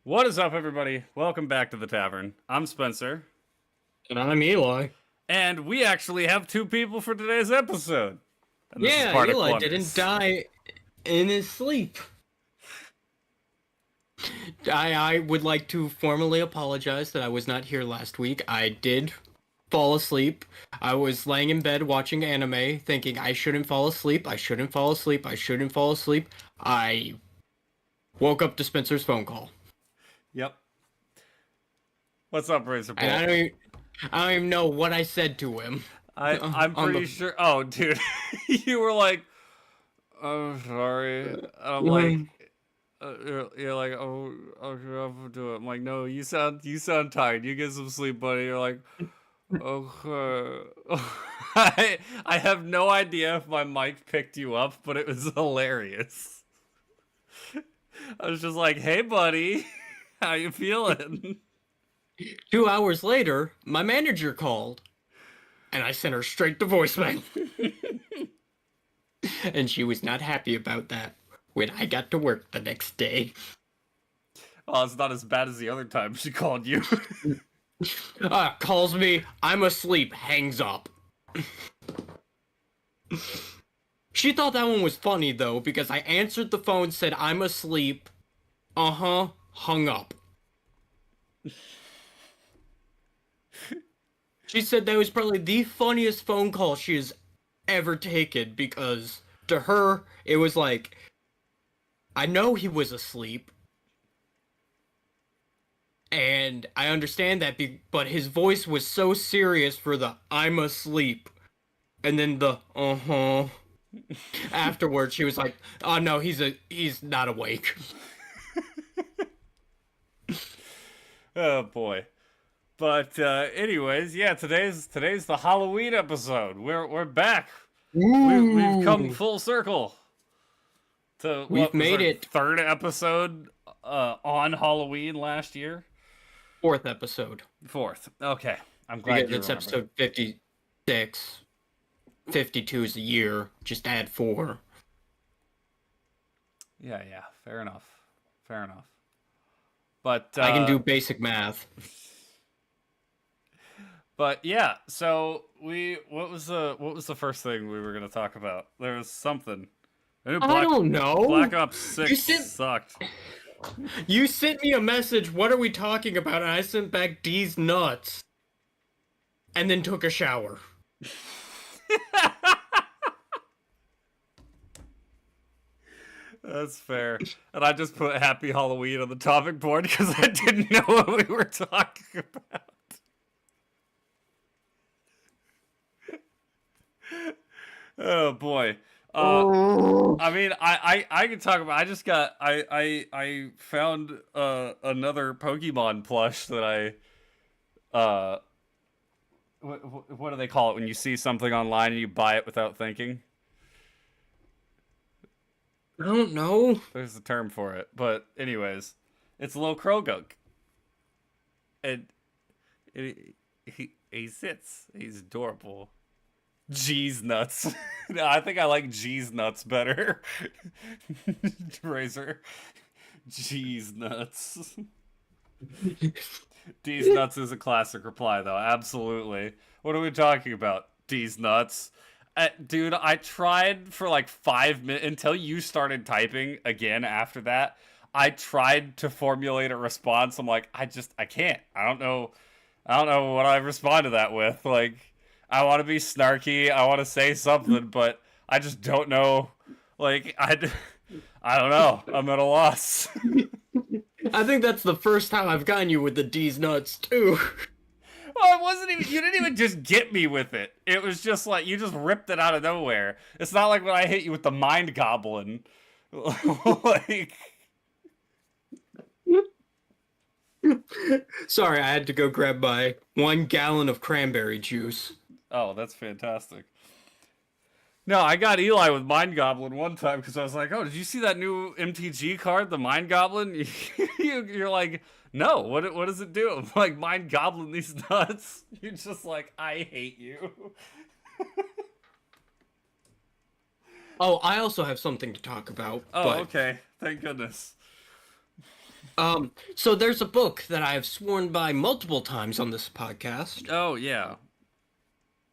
What is up, everybody? Welcome back to the tavern. I'm Spencer, And I'm Eli. and we actually have two people for today's episode. And this is Yeah, Bardic Eli Blunders. didn't die in his sleep. I would like to formally apologize that I was not here last week. I did fall asleep. I was laying in bed watching anime, thinking I shouldn't fall asleep, I shouldn't fall asleep, I shouldn't fall asleep. I woke up to Spencer's phone call. Yep. What's up, Razor Bull? And I don't even know what I said to him. I'm pretty sure. Oh, dude, you were like, "Oh, sorry." And I'm like, you're like, "Oh, I'll do it." I'm like, "No, you sound tired. You get some sleep, buddy." You're like, "Okay." I have no idea if my mic picked you up, but it was hilarious. I was just like, "Hey, buddy, how you feeling?" 2 hours later, my manager called, and I sent her straight to voicemail. And she was not happy about that when I got to work the next day. Well, it's not as bad as the other time she called you. Calls me, I'm asleep, hangs up. She thought that one was funny, though, because I answered the phone, said I'm asleep, hung up. She said that was probably the funniest phone call she has ever taken, because to her, it was like, I know he was asleep, and I understand that, but his voice was so serious for the I'm asleep, and then the afterwards she was like, oh no, he's not awake. Oh boy. But anyways, yeah, today's the Halloween episode. We're back. We've come full circle to We've made it. Third episode on Halloween last year. Fourth episode. Fourth. Okay, I'm glad Because you it's remember. episode 56. 52 is a year. Just add 4. Yeah, fair enough. But I can do basic math. But yeah, so what was the first thing we were gonna talk about? There was something. I don't know. Black Ops 6 sucked. You sent me a message, what are we talking about? And I sent back D's nuts. And then took a shower. That's fair. And I just put Happy Halloween on the topic board because I didn't know what we were talking about. Oh boy. I mean, I can talk about. I just got. I found another Pokemon plush that I. What do they call it when you see something online and you buy it without thinking? I don't know. There's a term for it, but anyways, it's a little Krogunk, and he sits. He's adorable. G's nuts. No, I think I like G's nuts better. Razor. G's nuts. D's nuts is a classic reply, though. Absolutely. What are we talking about? D's nuts. Dude, I tried for like 5 minutes until you started typing again after that. I tried to formulate a response. I'm like, I can't. I don't know what I respond to that with. Like, I want to be snarky. I want to say something, but I just don't know. Like, I don't know. I'm at a loss. I think that's the first time I've gotten you with the D's nuts, too. Well, it wasn't even. You didn't even just get me with it. It was just like you just ripped it out of nowhere. It's not like when I hit you with the mind goblin. Like. Sorry, I had to go grab my 1 gallon of cranberry juice. Oh, that's fantastic. No, I got Eli with Mind Goblin one time because I was like, "Oh, did you see that new MTG card, the Mind Goblin?" You're like, "No, what does it do?" I'm like, "Mind Goblin these nuts." You're just like, "I hate you." Oh, I also have something to talk about. Oh, okay. Thank goodness. So there's a book that I have sworn by multiple times on this podcast Oh yeah.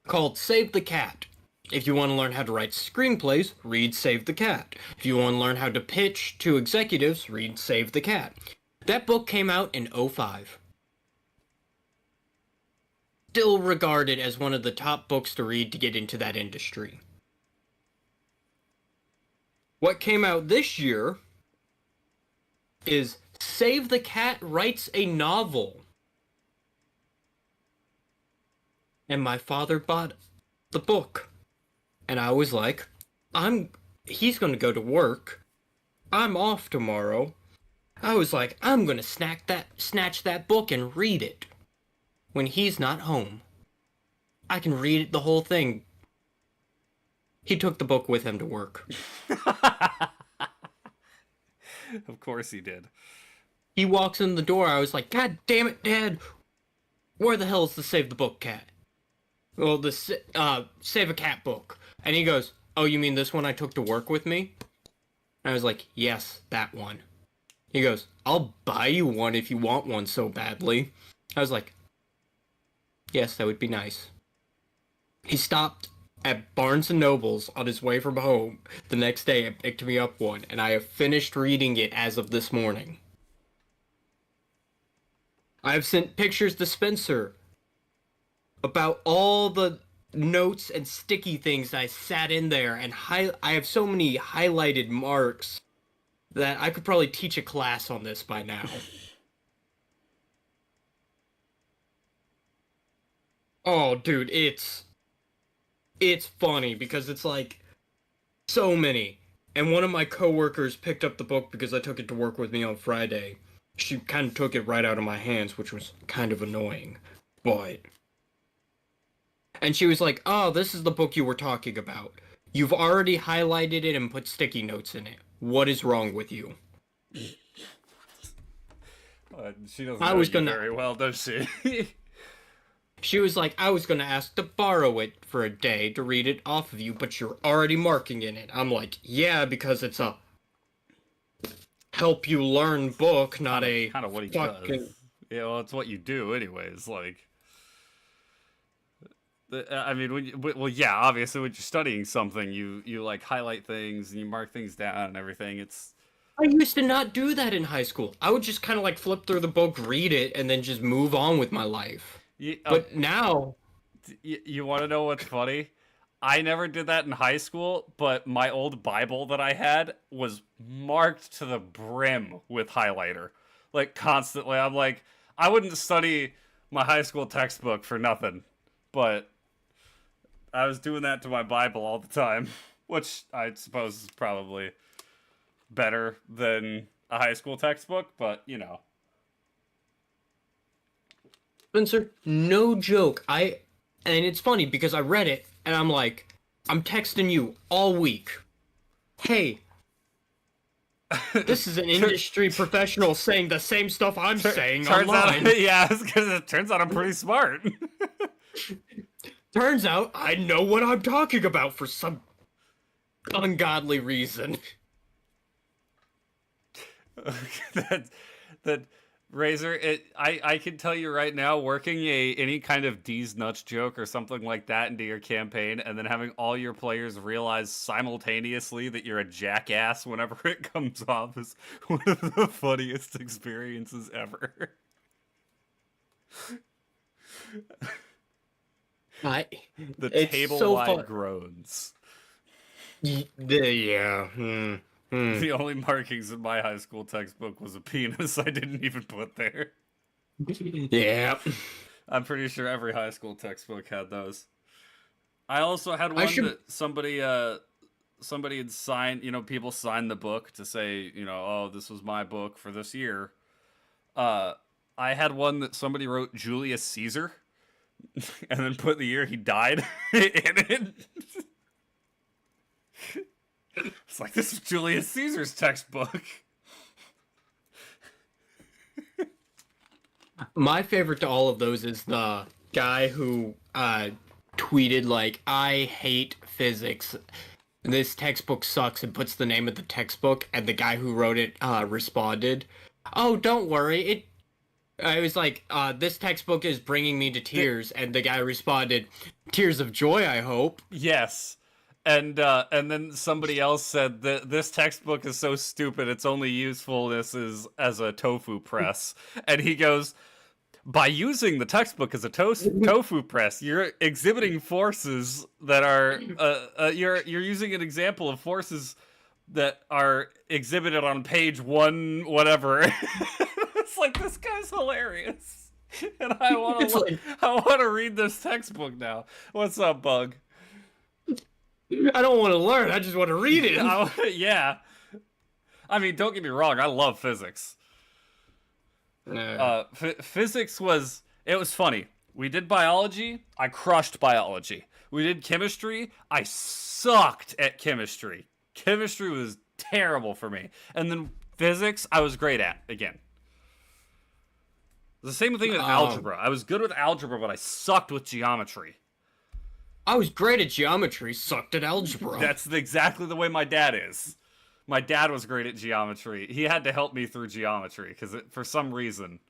called Save the Cat. If you want to learn how to write screenplays, read Save the Cat. If you want to learn how to pitch to executives, read Save the Cat. That book came out in '05. Still regarded as one of the top books to read to get into that industry. What came out this year is Save the Cat Writes a Novel. And my father bought the book. And I was like, he's gonna go to work. I'm off tomorrow. I was like, I'm gonna snatch that book and read it when he's not home. I can read it, the whole thing. He took the book with him to work. Of course he did. He walks in the door. I was like, God damn it, Dad. Where the hell is the Save the Book Cat? Well, the Save a Cat book. And he goes, oh, you mean this one I took to work with me? And I was like, yes, that one. He goes, I'll buy you one if you want one so badly. I was like, yes, that would be nice. He stopped at Barnes & Noble's on his way from home the next day and picked me up one, and I have finished reading it as of this morning. I have sent pictures to Spencer about all the notes and sticky things I sat in there, and I have so many highlighted marks that I could probably teach a class on this by now. Oh, dude, it's funny because it's like so many. And one of my coworkers picked up the book because I took it to work with me on Friday. She kind of took it right out of my hands, which was kind of annoying. But... And she was like, oh, this is the book you were talking about. You've already highlighted it and put sticky notes in it. What is wrong with you? She doesn't know you very well, does she? She was like, I was gonna ask to borrow it for a day to read it off of you, but you're already marking in it. I'm like, yeah, because it's a help you learn book, not a kind of what he does. Yeah, well, it's what you do anyways. Like, I mean, yeah, obviously when you're studying something, you like highlight things and you mark things down and everything. I used to not do that in high school. I would just kind of like flip through the book, read it, and then just move on with my life. But now... You want to know what's funny? I never did that in high school, but my old Bible that I had was marked to the brim with highlighter. Like, constantly. I'm like, I wouldn't study my high school textbook for nothing. But I was doing that to my Bible all the time. Which I suppose is probably better than a high school textbook, but, you know. Spencer, no joke. And it's funny because I read it and I'm like, I'm texting you all week. Hey, this is an industry professional saying the same stuff I'm saying online. Yeah, because it turns out I'm pretty smart. Turns out I know what I'm talking about for some ungodly reason. that Razor, I can tell you right now, working any kind of D's nuts joke or something like that into your campaign, and then having all your players realize simultaneously that you're a jackass whenever it comes off is one of the funniest experiences ever. The table-wide groans. Yeah. The only markings in my high school textbook was a penis I didn't even put there. Yeah. I'm pretty sure every high school textbook had those. I also had one that somebody had signed, people signed the book to say, oh, this was my book for this year. I had one that somebody wrote Julius Caesar and then put the year he died in it. It's like, this is Julius Caesar's textbook. My favorite to all of those is the guy who tweeted, like, I hate physics. This textbook sucks, and puts the name of the textbook, and the guy who wrote it responded, oh, don't worry. I was like, this textbook is bringing me to tears, and the guy responded, tears of joy, I hope. Yes. And then somebody else said that this textbook is so stupid, its only usefulness is as a tofu press. And he goes, by using the textbook as a tofu press, you're exhibiting forces that are you're using an example of forces that are exhibited on page one whatever. It's like, this guy's hilarious, and It's like, I want to read this textbook now. What's up, Bug? I don't want to learn, I just want to read it. Yeah, I mean, don't get me wrong, I love physics. Physics was funny. We did biology, I crushed biology. We did chemistry, I sucked at chemistry. Chemistry was terrible for me. And then physics, I was great at, again. The same thing with algebra. I was good with algebra, but I sucked with geometry. I was great at geometry, sucked at algebra. That's exactly the way my dad is. My dad was great at geometry. He had to help me through geometry, because for some reason,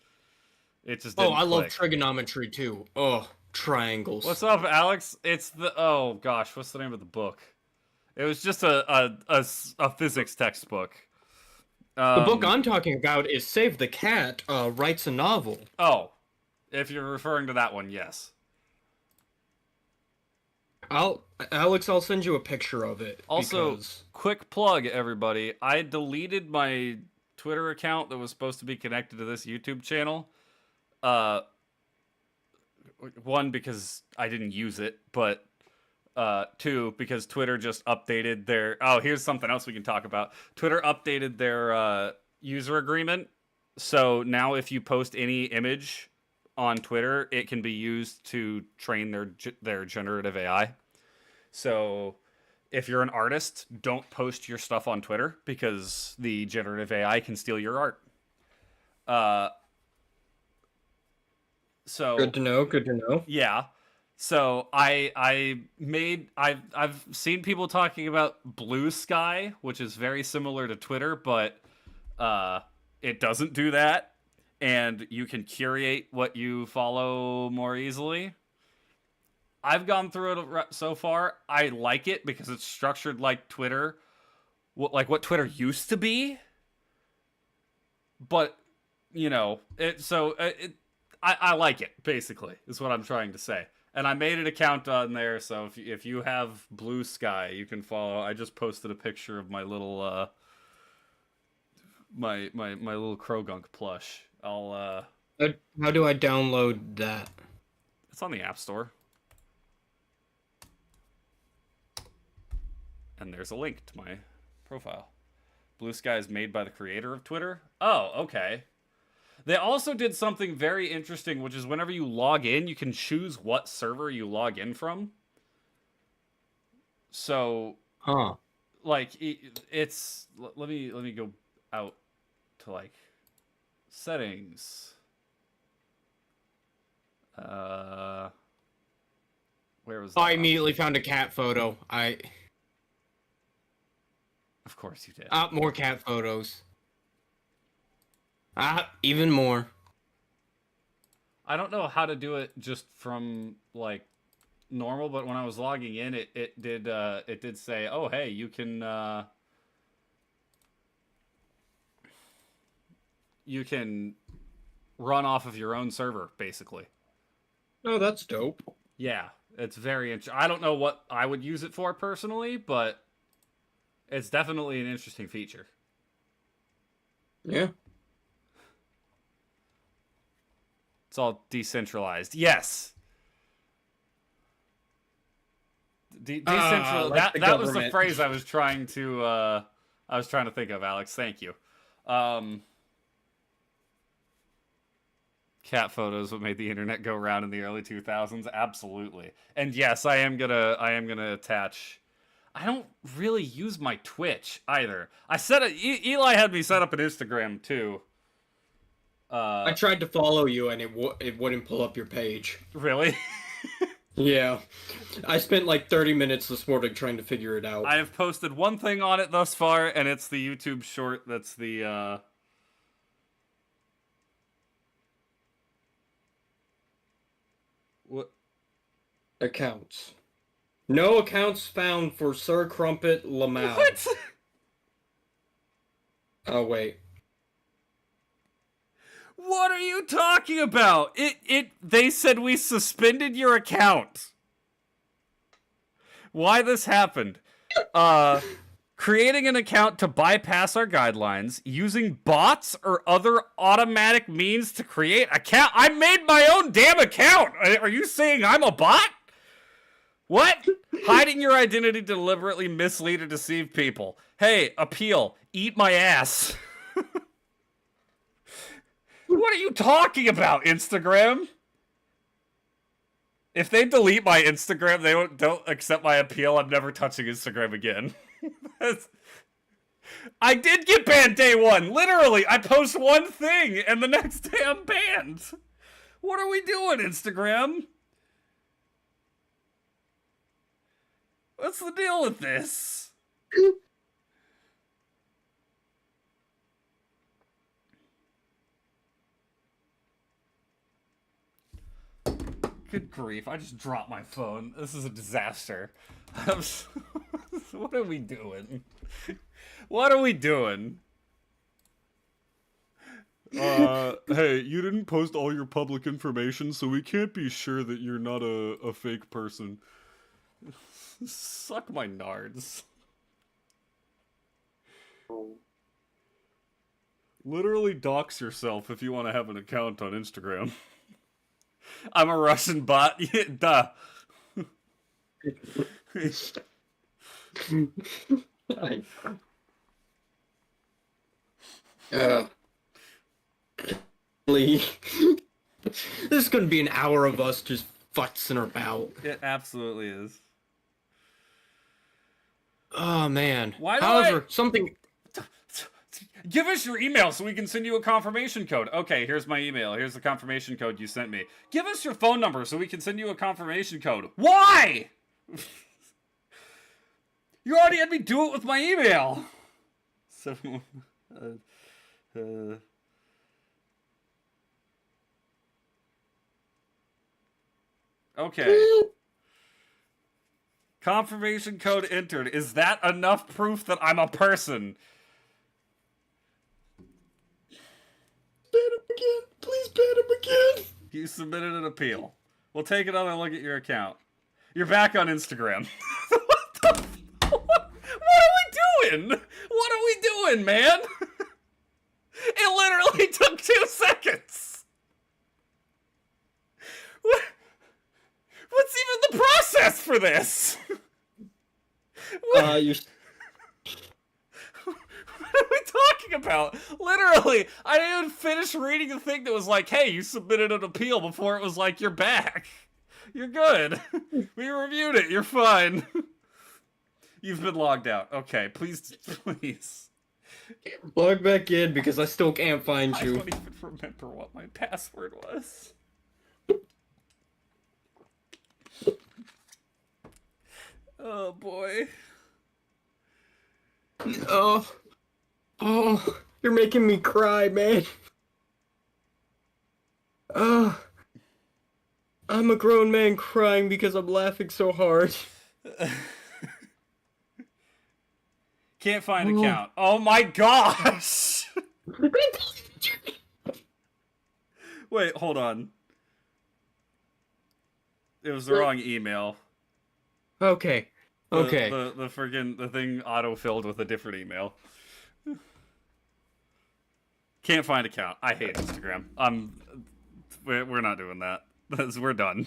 it just didn't I love click. trigonometry too. Oh, triangles. What's up, Alex? It's oh gosh, what's the name of the book? It was just a physics textbook. The book I'm talking about is Save the Cat, writes a novel. Oh, if you're referring to that one, yes. Alex, I'll send you a picture of it. Also, quick plug, everybody. I deleted my Twitter account that was supposed to be connected to this YouTube channel. One, because I didn't use it, but two, because Twitter just updated their... Oh, here's something else we can talk about. Twitter updated their user agreement, so now if you post any image on Twitter, it can be used to train their generative AI. So if you're an artist, don't post your stuff on Twitter, because the generative AI can steal your art. So good to know. Good to know. Yeah. So I've seen people talking about Blue Sky, which is very similar to Twitter, but it doesn't do that, and you can curate what you follow more easily. I've gone through it so far. I like it because it's structured like Twitter, like what Twitter used to be. But you know, I like it, basically, is what I'm trying to say. And I made an account on there, so if you have Blue Sky, you can follow. I just posted a picture of my little my little Krogunk plush. I'll How do I download that? It's on the App Store. And there's a link to my profile. Blue Sky is made by the creator of Twitter. Oh, okay. They also did something very interesting, which is whenever you log in, you can choose what server you log in from. So, like, it's... Let me go out to, like, settings. Where was that? I immediately found a cat photo. Of course you did. More cat photos. Even more. I don't know how to do it just from, like, normal, but when I was logging in, it did say, oh, hey, you can run off of your own server, basically. Oh, that's dope. Yeah, it's very interesting. I don't know what I would use it for personally, but it's definitely an interesting feature. Yeah. It's all decentralized. Yes. Decentral. Like that was the phrase I was trying to think of, Alex. Thank you. Cat photos what made the internet go round in the early 2000s. Absolutely. And yes, I am gonna attach. I don't really use my Twitch either. Eli had me set up an Instagram too. I tried to follow you and it wouldn't pull up your page. Really? Yeah. I spent like 30 minutes this morning trying to figure it out. I have posted one thing on it thus far, and it's the YouTube short that's the Accounts. No accounts found for Sir Crumpet Lamau. What? Oh, wait. What are you talking about? They said we suspended your account. Why this happened? Creating an account to bypass our guidelines, using bots or other automatic means to create account. I made my own damn account. Are you saying I'm a bot? What? Hiding your identity to deliberately mislead or deceive people. Hey, appeal. Eat my ass. What are you talking about, Instagram? If they delete my Instagram, they don't accept my appeal, I'm never touching Instagram again. I did get banned day one. Literally, I post one thing, and the next day I'm banned. What are we doing, Instagram? What's the deal with this? Good grief, I just dropped my phone. This is a disaster. What are we doing? What are we doing? Hey, you didn't post all your public information, so we can't be sure that you're not a fake person. Suck my nards. Literally dox yourself if you want to have an account on Instagram. I'm a Russian bot. Yeah, duh. This is gonna be an hour of us just futzing about. It absolutely is. Oh man. Why do However, something. Give us your email so we can send you a confirmation code. Okay, here's my email. Here's the confirmation code you sent me. Give us your phone number so we can send you a confirmation code. Why? You already had me do it with my email. So, okay. Confirmation code entered. Is that enough proof that I'm a person? Ban him again. Please ban him again. You submitted an appeal. We'll take another look at your account. You're back on Instagram. What are we doing? What are we doing, man? It literally took 2 seconds. What's even the process for this? What are we talking about? Literally, I didn't even finish reading the thing that was like, hey, you submitted an appeal before it was like, you're back. You're good. We reviewed it. You're fine. You've been logged out. Okay, please. Log back in because I still can't find you. I don't even remember what my password was. Oh boy. Oh, you're making me cry, man. I'm a grown man crying because I'm laughing so hard. Can't find account. Oh my gosh! Wait, hold on. It was the wrong email. Okay. Okay. The thing auto-filled with a different email. Can't find account. I hate Instagram. We're not doing that. We're done.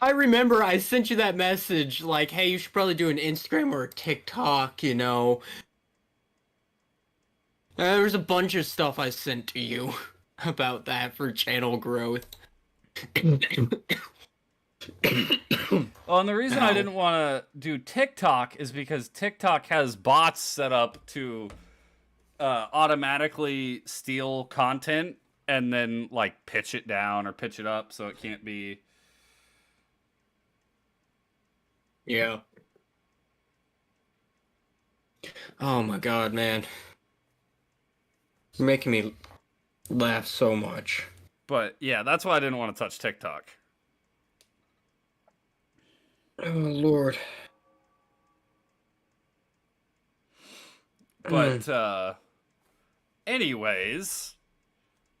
I remember I sent you that message like, hey, you should probably do an Instagram or a TikTok, you know. There was a bunch of stuff I sent to you about that for channel growth. Well, and the reason I didn't want to do TikTok is because TikTok has bots set up to automatically steal content and then like pitch it down or pitch it up so it can't be. Yeah. Oh my god, man. It's making me laugh so much. But yeah, that's why I didn't want to touch TikTok. Oh, Lord. But anyways,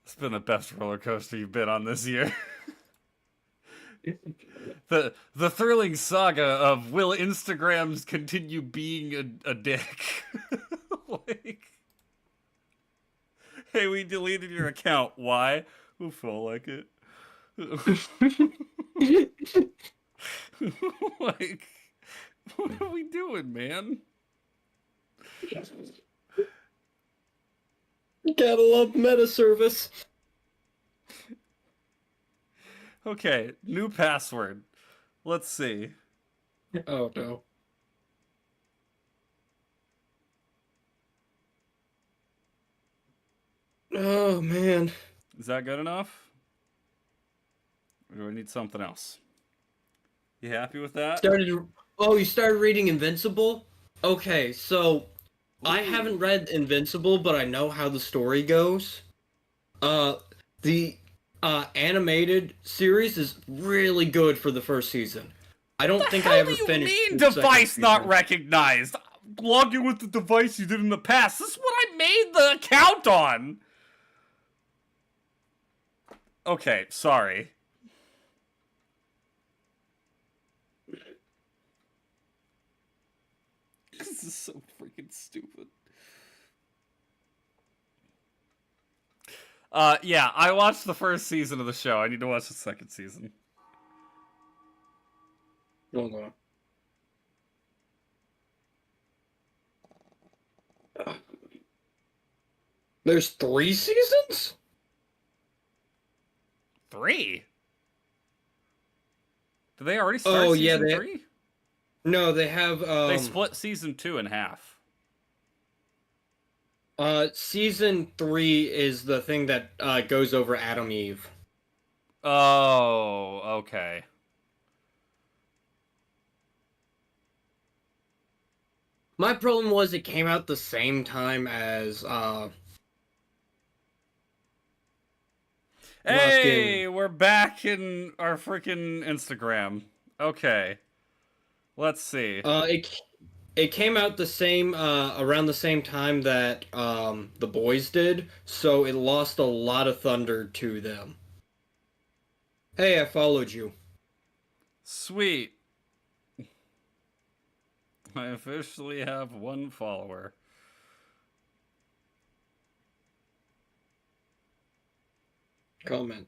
it's been the best roller coaster you've been on this year. The thrilling saga of will Instagrams continue being a dick? Like, hey, we deleted your account. Why? Who felt like it? Like, what are we doing, man? Gotta love meta service. Okay, new password. Let's see. Oh, no. Oh, man. Is that good enough? Or do I need something else? You happy with that? You started reading Invincible? Okay, so I Ooh. haven't read Invincible, but I know how the story goes. The animated series is really good for the first season. I don't think I How do ever you finished mean the second device not season. recognized? Log in with the device you did in the past. This is what I made the account on. Okay, sorry. This is so freaking stupid. Yeah, I watched the first season of the show. I need to watch the second season. Hold on. There's 3 seasons? 3? Did they already start Oh yeah, season 3? no, they have They split season 2 in half. season 3 is the thing that goes over Adam Eve. Oh, okay. My problem was it came out the same time as Hey, we're back in our freaking Instagram. Okay. Let's see. It came out the same around the same time that the boys did, so it lost a lot of thunder to them. Hey, I followed you. Sweet. I officially have 1 follower. Comment.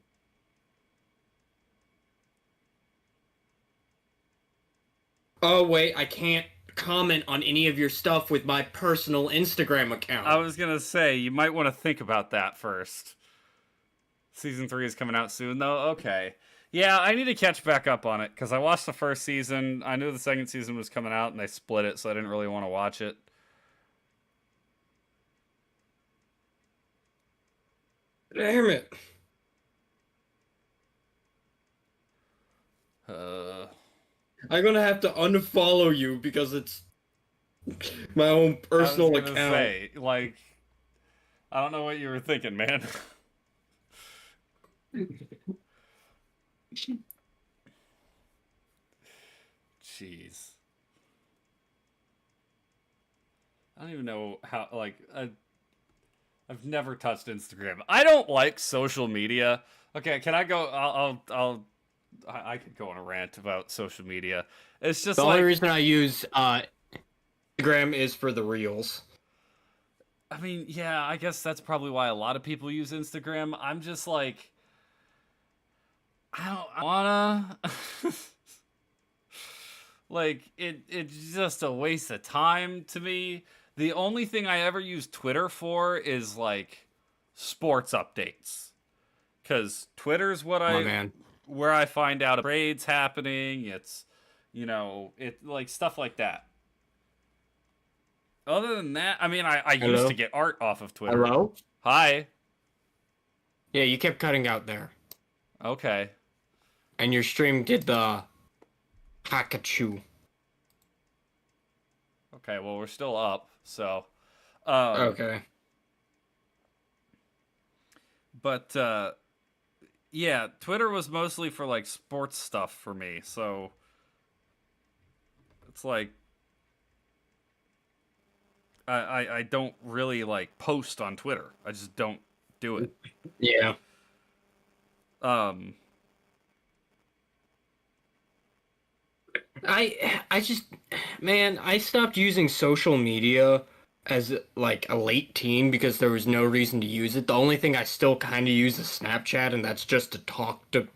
Oh wait, I can't comment on any of your stuff with my personal Instagram account. I was gonna say, you might want to think about that first. Season 3 is coming out soon, though? Okay. Yeah, I need to catch back up on it, because I watched the first season. I knew the second season was coming out, and they split it, so I didn't really want to watch it. Damn it. I'm gonna have to unfollow you because it's my own personal I was gonna account. say, like, I don't know what you were thinking, man. Jeez. I don't even know how, like, I've never touched Instagram. I don't like social media. Okay, can I go? I could go on a rant about social media. It's just The like, only reason I use Instagram is for the reels. I mean, yeah, I guess that's probably why a lot of people use Instagram. I'm just like, I don't wanna. Like, it's just a waste of time to me. The only thing I ever use Twitter for is like sports updates. Cause Twitter's what Oh man. where I find out trades happening. It's, it like stuff like that. Other than that, I mean, I used to Hello? get art off of Twitter. Hello? Hi. Yeah, you kept cutting out there. Okay. And your stream did the Hakachu. Okay, well, we're still up, so. Okay. But yeah, Twitter was mostly for like sports stuff for me. So it's like I don't really like post on Twitter. I just don't do it. Yeah. Um, I just, man, I stopped using social media as like a late teen because there was no reason to use it. The only thing I still kind of use is Snapchat, and that's just to talk to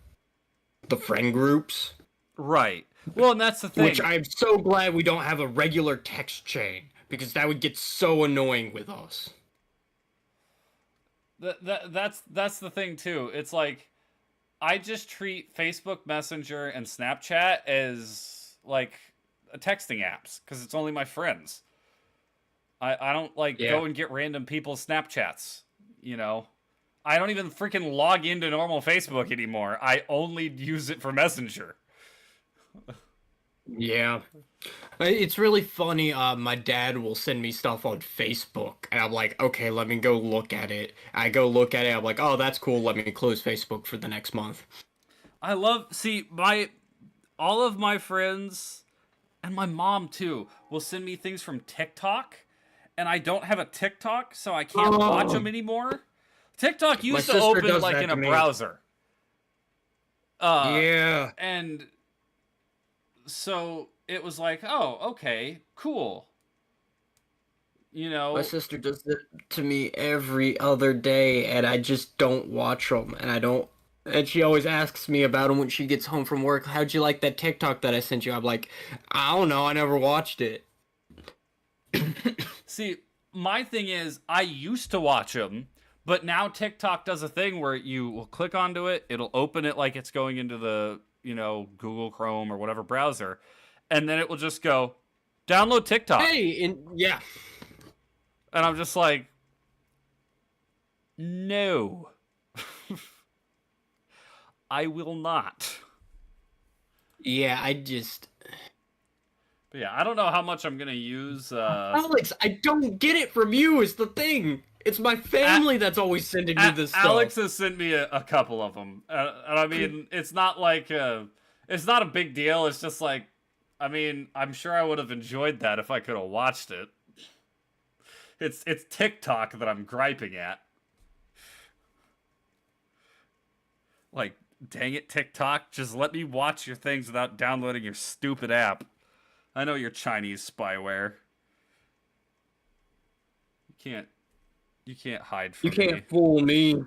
the friend groups. right. Well, and that's the Which thing. I'm so glad we don't have a regular text chain because that would get so annoying with us. That's the thing too. It's like I just treat Facebook Messenger and Snapchat as like texting apps because it's only my friends. I don't like Yeah. go and get random people's Snapchats. You know, I don't even freaking log into normal Facebook anymore. I only use it for Messenger. Yeah. It's really funny. My dad will send me stuff on Facebook, and I'm like, okay, let me go look at it. I go look at it. I'm like, oh, that's cool. Let me close Facebook for the next month. I love see my all of my friends and my mom too will send me things from TikTok, and I don't have a TikTok, so I can't watch them Oh, anymore. TikTok my used to sister open does like that in to a me. browser. Uh Yeah. and so it was like, "Oh, okay, cool." You My know, sister does it to me every other day, and I just don't watch them, and I don't. And she always asks me about them when she gets home from work. How'd you like that TikTok that I sent you? I'm like, I don't know. I never watched it. see, my thing is I used to watch them, but now TikTok does a thing where you will click onto it, it'll open it like it's going into the, Google Chrome or whatever browser, and then it will just go, "Download TikTok." Hey, and yeah, And I'm just like, "No. I will not." yeah. I just But yeah, I don't know how much I'm going to use Alex, I don't get it from you. Is the thing. It's my family that's always sending me this stuff. Alex has sent me a couple of them, and I mean, it's not like it's not a big deal. It's just like, I mean, I'm sure I would have enjoyed that if I could have watched it. It's TikTok that I'm griping at. Like, dang it, TikTok, just let me watch your things without downloading your stupid app. I know you're Chinese spyware. You can't you can't hide You from me. can't fool me.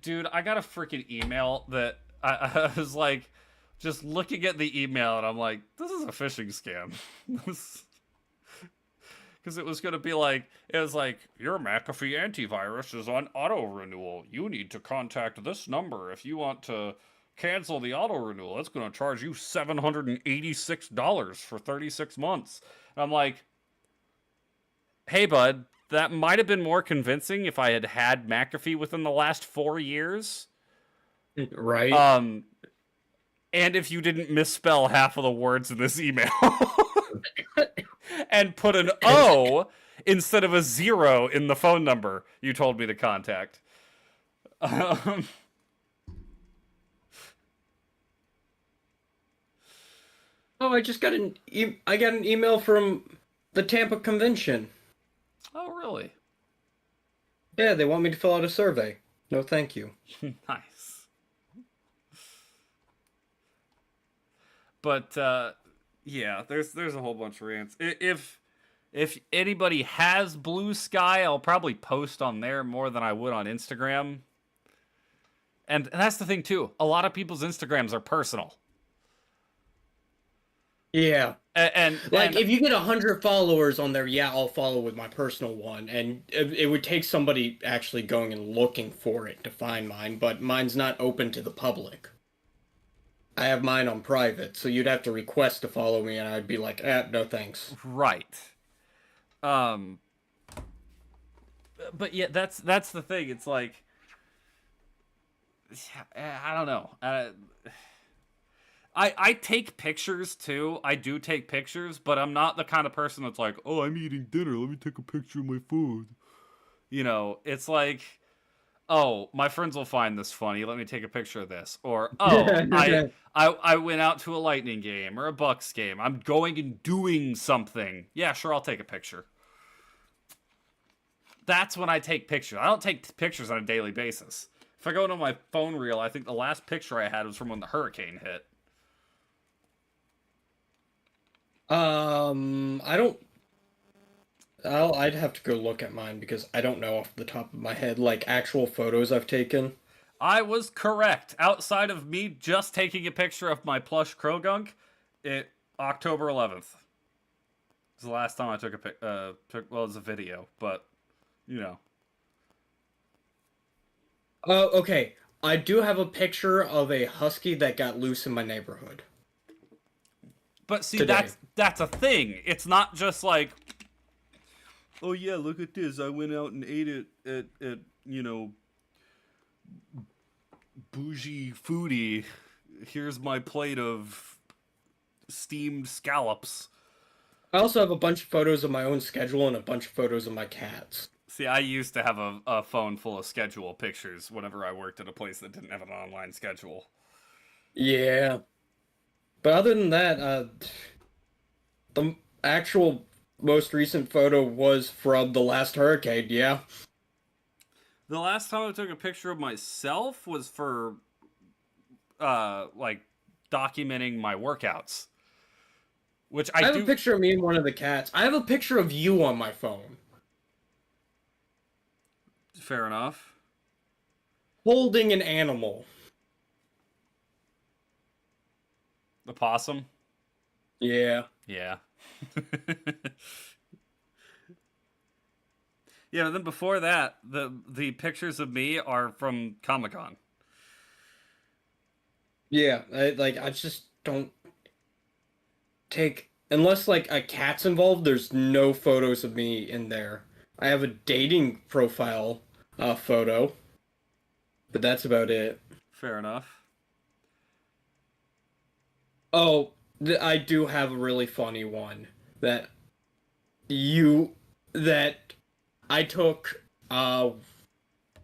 Dude, I got a freaking email that I was like, just looking at the email, and I'm like, this is a phishing scam. Because it was going to be like, it was like, your McAfee antivirus is on auto renewal. You need to contact this number if you want to cancel the auto renewal. It's going to charge you $786 for 36 months. And I'm like, hey, bud, that might have been more convincing if I had McAfee within the last 4 years. Right? Um, and if you didn't misspell half of the words in this email and put an O instead of a 0 in the phone number you told me to contact. Um, Oh, I just got I got an email from the Tampa Convention. oh, really? Yeah, they want me to fill out a survey. No, thank you. Nice. But yeah, there's a whole bunch of rants. If anybody has Blue Sky, I'll probably post on there more than I would on Instagram. And that's the thing too. A lot of people's Instagrams are personal. Yeah. And If you get 100 followers on there, yeah, I'll follow with my personal one. And it would take somebody actually going and looking for it to find mine, but mine's not open to the public. I have mine on private, so you'd have to request to follow me, and I'd be like, no thanks. right. Um but yeah, that's the thing. It's like, I don't know. I take pictures too. I do take pictures, but I'm not the kind of person that's like, oh, I'm eating dinner. Let me take a picture of my food. It's like, oh, my friends will find this funny. Let me take a picture of this. Or, oh, I went out to a Lightning game or a Bucks game. I'm going and doing something. Yeah, sure, I'll take a picture. That's when I take pictures. I don't take pictures on a daily basis. If I go into my phone reel, I think the last picture I had was from when the hurricane hit. I don't. I'd have to go look at mine because I don't know off the top of my head, like actual photos I've taken. I was correct. Outside of me just taking a picture of my plush Krogunk, it October 11th. It was the last time I took a well, it was a video, but you know. Oh, okay. I do have a picture of a husky that got loose in my neighborhood But see, today. that's a thing. It's not just like, oh yeah, look at this. I went out and ate it at you know, bougie foodie. Here's my plate of steamed scallops. I also have a bunch of photos of my own schedule and a bunch of photos of my cats. See, I used to have a phone full of schedule pictures whenever I worked at a place that didn't have an online schedule. Yeah. But other than that, the actual most recent photo was from the last hurricane, yeah. The last time I took a picture of myself was for, like, documenting my workouts. Which I I have a do. picture of me and one of the cats. I have a picture of you on my phone. Fair enough. Holding an animal. The possum? Yeah. Yeah. Yeah, but then before that, the pictures of me are from Comic-Con. Yeah, I just don't take unless like a cat's involved, there's no photos of me in there. I have a dating profile photo, but that's about it. Fair enough. Oh, I do have a really funny one that you that I took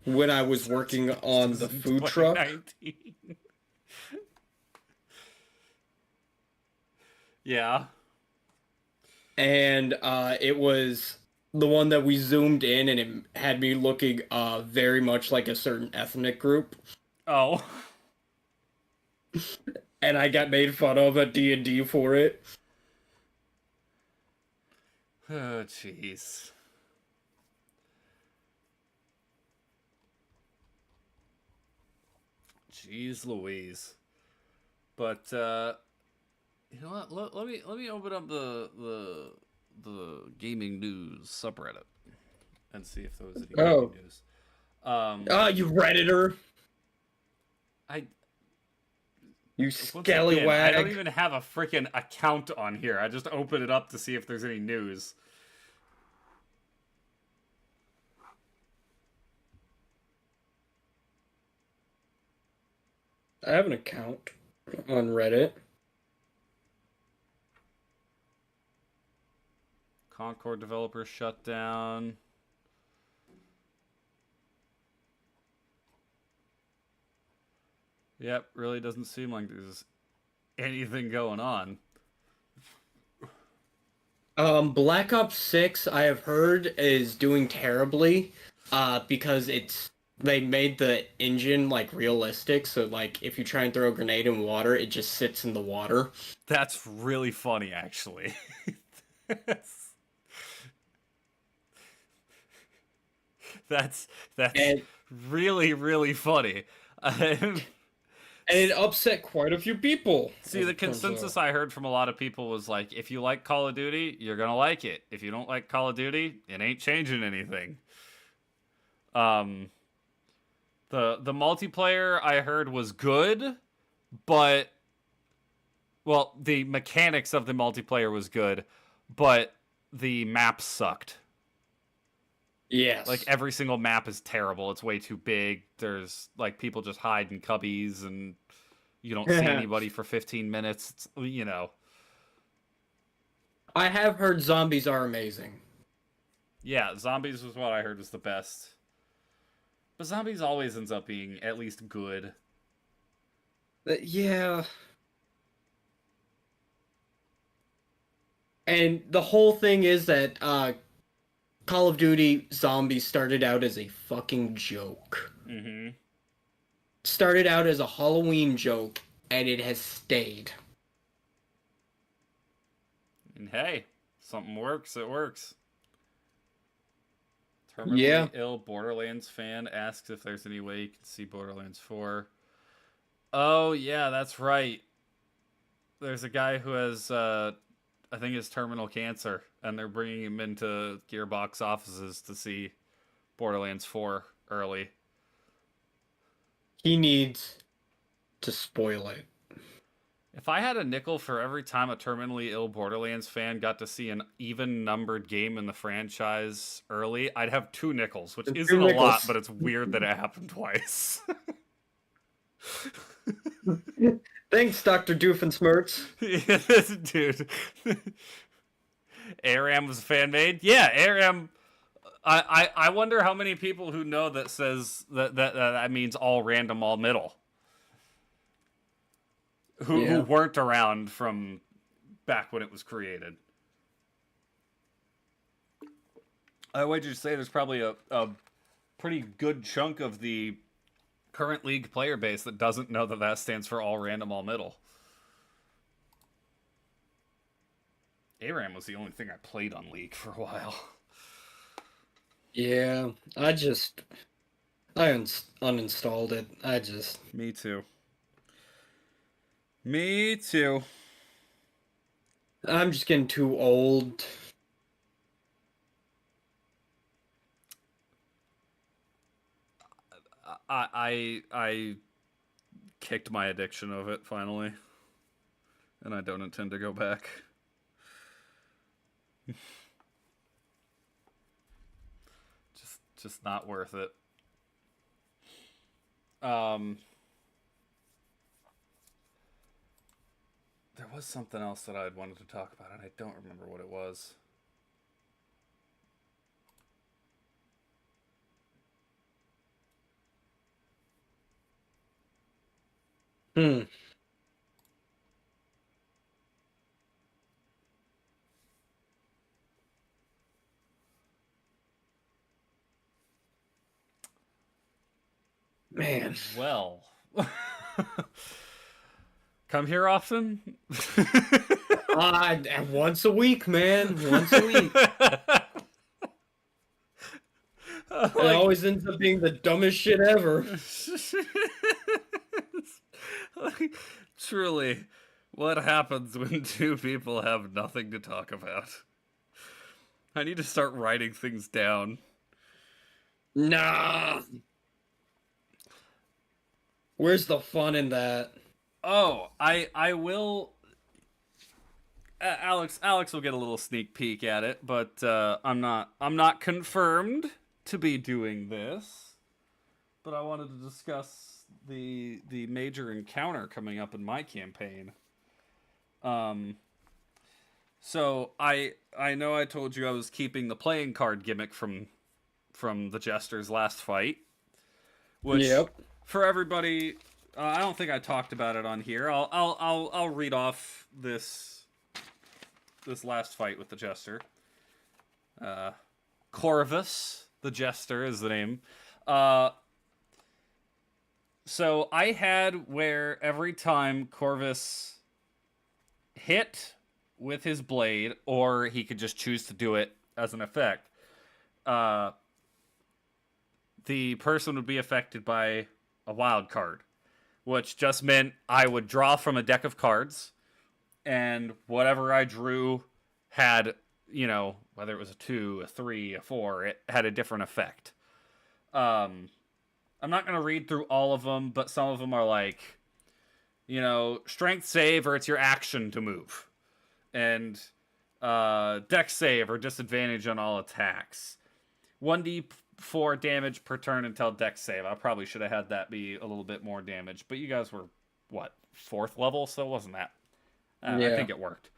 when I was working on the food truck. 2019. Yeah. And it was the one that we zoomed in and it had me looking very much like a certain ethnic group, Oh. and I got made fun of at D&D for it. Oh, jeez. Jeez Louise. But you know what? Let me open up the gaming news subreddit and see if there was any Oh. gaming news. You redditor, I you once again, I don't scallywag. even have a freaking account on here. I just open it up to see if there's any news. I have an account on Reddit. Concord developers shut down. Yep, really doesn't seem like there's anything going on. Black Ops 6, I have heard, is doing terribly because they made the engine like realistic, so like if you try and throw a grenade in water, it just sits in the water. That's really funny, actually. that's that's And really really funny. and it upset quite a few people. See, the consensus I heard from a lot of people was like, if you like Call of Duty, you're gonna like it. If you don't like Call of Duty, it ain't changing anything. Um, the multiplayer I heard was good, but well, the mechanics of the multiplayer was good, but the maps sucked. Yes. Like every single map is terrible. It's way too big. There's like people just hide in cubbies and you don't see anybody for 15 minutes. It's, you know. I have heard zombies are amazing. Yeah, zombies was what I heard was the best. But zombies always ends up being at least good. Yeah. And the whole thing is that Call of Duty Zombies started out as a fucking joke. Mm-hmm. Started out as a Halloween joke, and it has stayed. And hey, something works, it works. Yeah. Terminally ill Borderlands fan asks if there's any way you can see Borderlands 4. Oh, yeah, that's right. There's a guy who has, I think it's terminal cancer, and they're bringing him into Gearbox offices to see Borderlands 4 early. He needs to spoil it. If I had a nickel for every time a terminally ill Borderlands fan got to see an even numbered game in the franchise early, I'd have 2 nickels, which isn't a lot, but it's weird that it happened twice. Thanks, Dr. Doofenshmirtz. Dude. ARAM was fan made? Yeah, ARAM. I wonder how many people who know that says that means all random, all middle. Who weren't around from back when it was created. I would just say there's probably a pretty good chunk of the current League player base that doesn't know that stands for all random, all middle. ARAM was the only thing I played on League for a while. Yeah, I uninstalled it. Me too. Me too. I'm just getting too old. I kicked my addiction of it finally, and I don't intend to go back. just not worth it. There was something else that I'd wanted to talk about, and I don't remember what it was. Hmm. Man. Well. Come here often? Once a week, man. Once a week. It always ends up being the dumbest shit ever. Truly, what happens when 2 people have nothing to talk about? I need to start writing things down. Nah. Where's the fun in that? Oh, I will. Alex will get a little sneak peek at it, but I'm not confirmed to be doing this. But I wanted to discuss the major encounter coming up in my campaign. So I know I told you I was keeping the playing card gimmick from the Jester's last fight, which for everybody, I don't think I talked about it on here. I'll read off this last fight with the Jester. Corvus, the Jester, is the name. So I had where every time Corvus hit with his blade, or he could just choose to do it as an effect, the person would be affected by a wild card, which just meant I would draw from a deck of cards, and whatever I drew had, whether it was a 2, a 3, a 4, it had a different effect. I'm not going to read through all of them, but some of them are like, strength save, or it's your action to move. And dex save, or disadvantage on all attacks. 1d4 damage per turn until dex save. I probably should have had that be a little bit more damage. But you guys were, 4th level? So it wasn't that. I think it worked.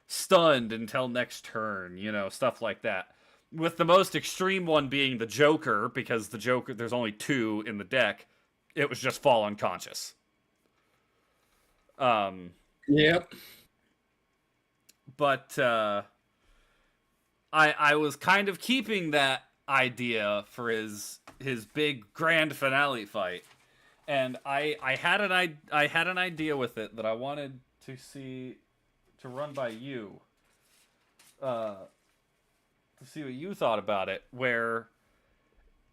Stunned until next turn, stuff like that. with the most extreme one being the Joker, because the Joker, there's only 2 in the deck. It was just fall unconscious. Yep. But I was kind of keeping that idea for his big grand finale fight, and I had an idea with it that I wanted to see, to run by you, to see what you thought about it. Where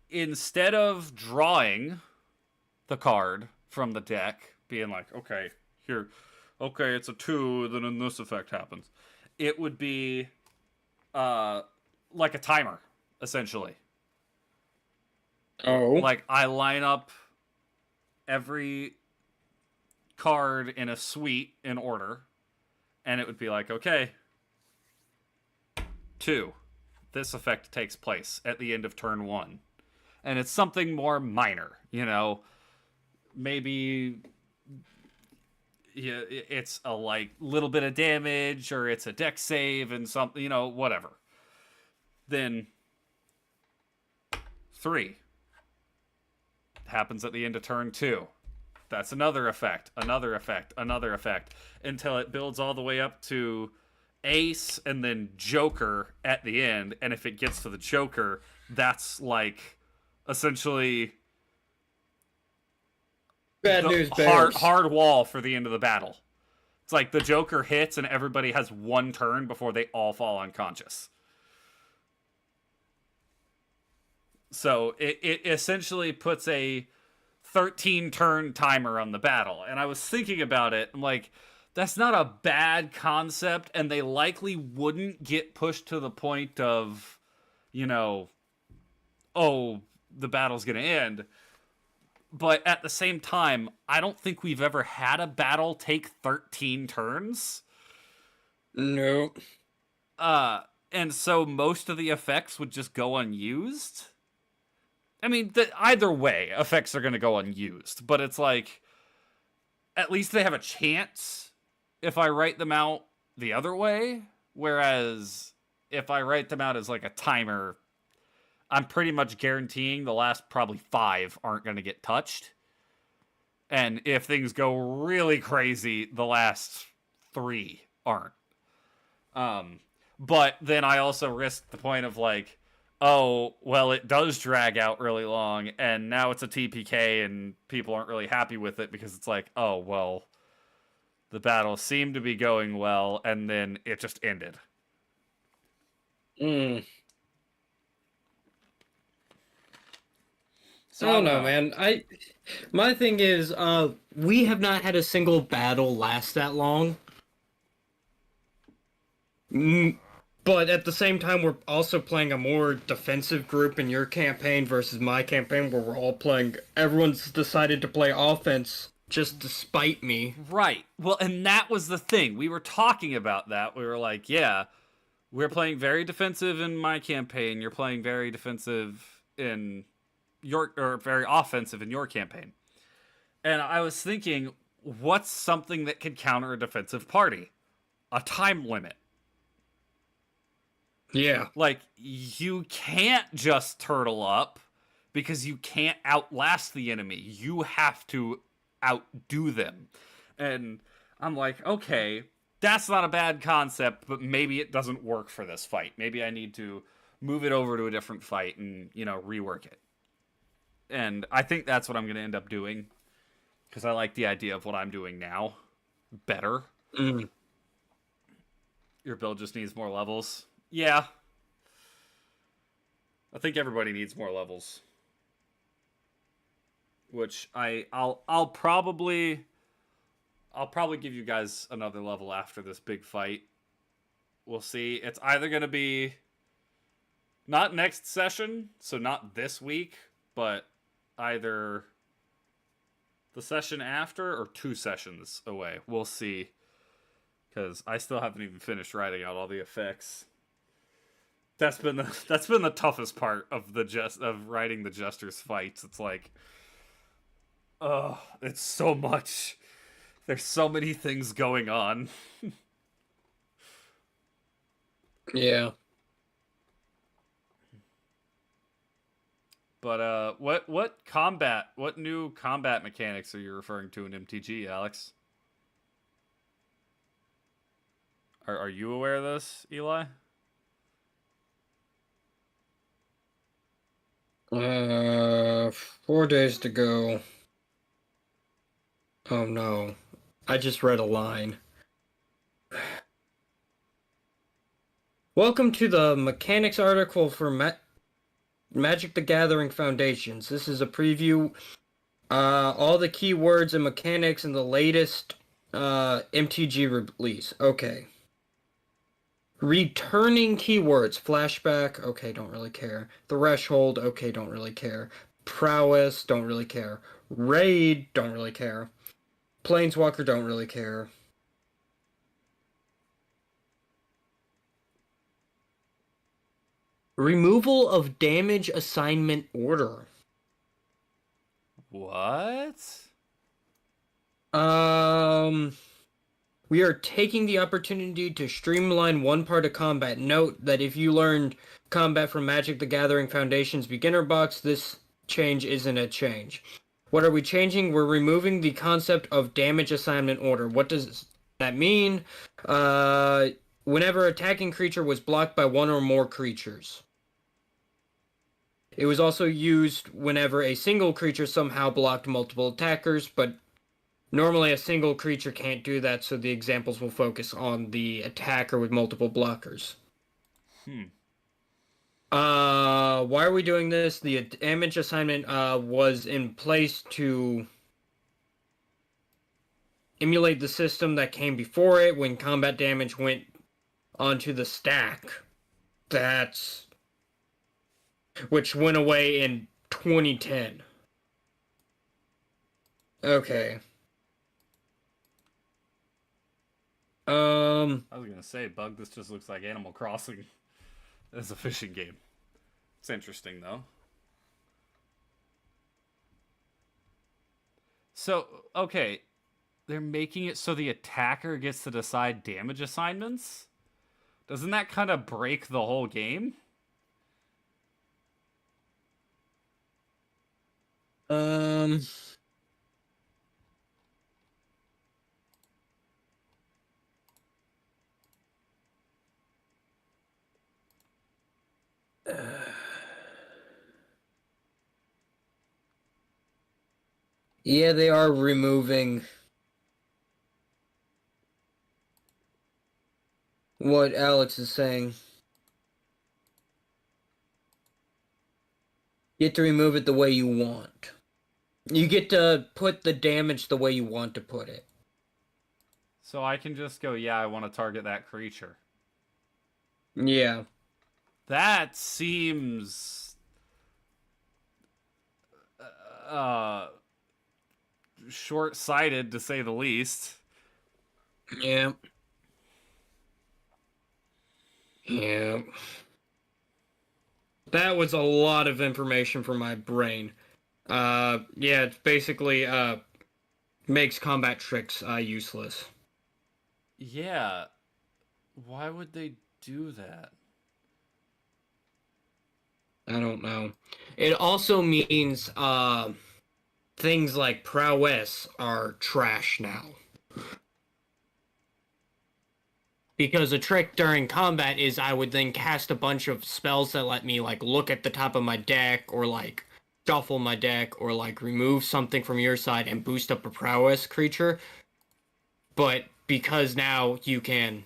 instead of drawing the card from the deck, being like, okay, here, okay, it's a 2, then this effect happens, it would be like a timer, essentially. Oh. Like, I line up every card in a suite in order, and it would be like, okay, 2, this effect takes place at the end of turn 1. And it's something more minor, maybe, yeah, it's a like little bit of damage, or it's a deck save and something, whatever. Then 3 happens at the end of turn 2. That's another effect, another effect, another effect, until it builds all the way up to Ace and then Joker at the end. And if it gets to the Joker, that's like essentially Bad the news bears. hard wall for the end of the battle. It's like the Joker hits and everybody has 1 turn before they all fall unconscious. So it essentially puts a 13 turn timer on the battle. And I was thinking about it. I'm like, that's not a bad concept. And they likely wouldn't get pushed to the point of, oh, the battle's going to end. But at the same time, I don't think we've ever had a battle take 13 turns. No. And so most of the effects would just go unused. I mean, either way, effects are going to go unused. But it's like, at least they have a chance if I write them out the other way. Whereas if I write them out as like a timer, I'm pretty much guaranteeing the last probably 5 aren't going to get touched. And if things go really crazy, the last 3 aren't. But then I also risk the point of like, oh, well, it does drag out really long, and now it's a TPK, and people aren't really happy with it because it's like, oh, well, the battle seemed to be going well, and then it just ended. So So I don't know, man. My thing is, we have not had a single battle last that long. But at the same time, we're also playing a more defensive group in your campaign versus my campaign, where we're all playing. Everyone's decided to play offense just to spite me. Right. Well, and that was the thing. We were talking about that. We were like, yeah, we're playing very defensive in my campaign. You're playing very defensive in or very offensive in your campaign. And I was thinking, what's something that could counter a defensive party? A time limit. Yeah. Like, you can't just turtle up because you can't outlast the enemy. You have to outdo them. And I'm like, okay, that's not a bad concept, but maybe it doesn't work for this fight. Maybe I need to move it over to a different fight and, rework it. And I think that's what I'm going to end up doing, because I like the idea of what I'm doing now better. Your build just needs more levels. Yeah. I think everybody needs more levels. Which I'll probably give you guys another level after this big fight. We'll see. It's either going to be not next session, so not this week, but either the session after or 2 sessions away. We'll see. Because I still haven't even finished writing out all the effects. That's been the toughest part of of writing the Jester's fights. It's like, oh, it's so much. There's so many things going on. Yeah. But what new combat mechanics are you referring to in MTG, Alex? Are you aware of this, Eli? 4 days to go. Oh no. I just read a line. Welcome to the mechanics article for Magic the Gathering Foundations. This is a preview. All the keywords and mechanics in the latest MTG release. Okay. Returning keywords. Flashback. Okay, don't really care. Threshold. Okay, don't really care. Prowess. Don't really care. Raid. Don't really care. Planeswalker. Don't really care. Removal of damage assignment order. What? We are taking the opportunity to streamline one part of combat. Note that if you learned combat from Magic the Gathering Foundation's beginner box, this change isn't a change. What are we changing? We're removing the concept of damage assignment order. What does that mean? Whenever attacking creature was blocked by one or more creatures. It was also used whenever a single creature somehow blocked multiple attackers, but normally a single creature can't do that, so the examples will focus on the attacker with multiple blockers. Why are we doing this? The damage assignment was in place to emulate the system that came before it when combat damage went onto the stack. Which went away in 2010. Okay. I was gonna say, Bug, this just looks like Animal Crossing as a fishing game. It's interesting, though. So, okay, they're making it so the attacker gets to decide damage assignments? Doesn't that kind of break the whole game? Yeah, they are removing what Alex is saying. You get to remove it the way you want. You get to put the damage the way you want to put it. So I can just go, yeah, I want to target that creature. Yeah. That seems short-sighted, to say the least. Yeah. Yeah. That was a lot of information for my brain. Yeah, it's basically, makes combat tricks, useless. Yeah. Why would they do that? I don't know. It also means, things like prowess are trash now. Because a trick during combat is I would then cast a bunch of spells that let me, like, look at the top of my deck, or, like, shuffle my deck, or, like, remove something from your side and boost up a prowess creature. But because now you can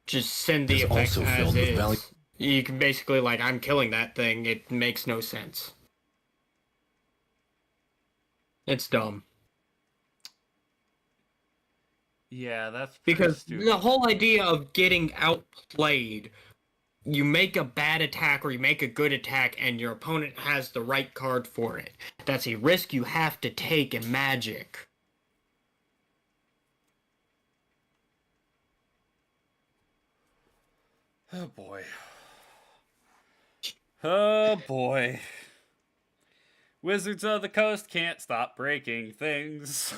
just send the effects as is, you can basically, like, I'm killing that thing, it makes no sense. It's dumb. Yeah, that's Because stupid. the whole idea of getting outplayed, you make a bad attack or you make a good attack and your opponent has the right card for it. That's a risk you have to take in Magic. Oh boy. Oh boy. Wizards of the Coast can't stop breaking things.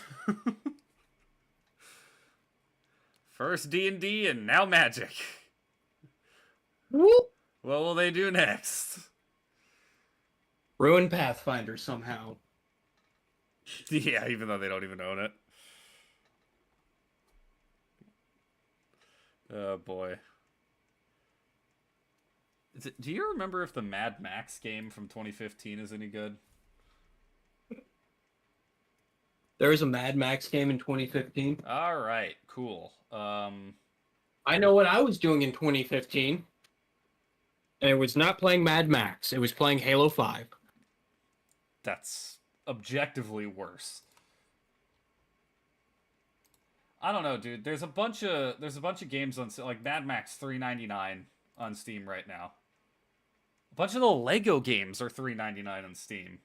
First D&D and now Magic. Whoop. What will they do next? Ruin Pathfinder somehow. Yeah, even though they don't even own it. Oh boy. Do you remember if the Mad Max game from 2015 is any good? There was a Mad Max game in 2015. All right, cool. I know what I was doing in 2015. And it was not playing Mad Max. It was playing Halo 5. That's objectively worse. I don't know, dude. There's a bunch of games on like Mad Max $3.99 on Steam right now. A bunch of the Lego games are $3.99 on Steam.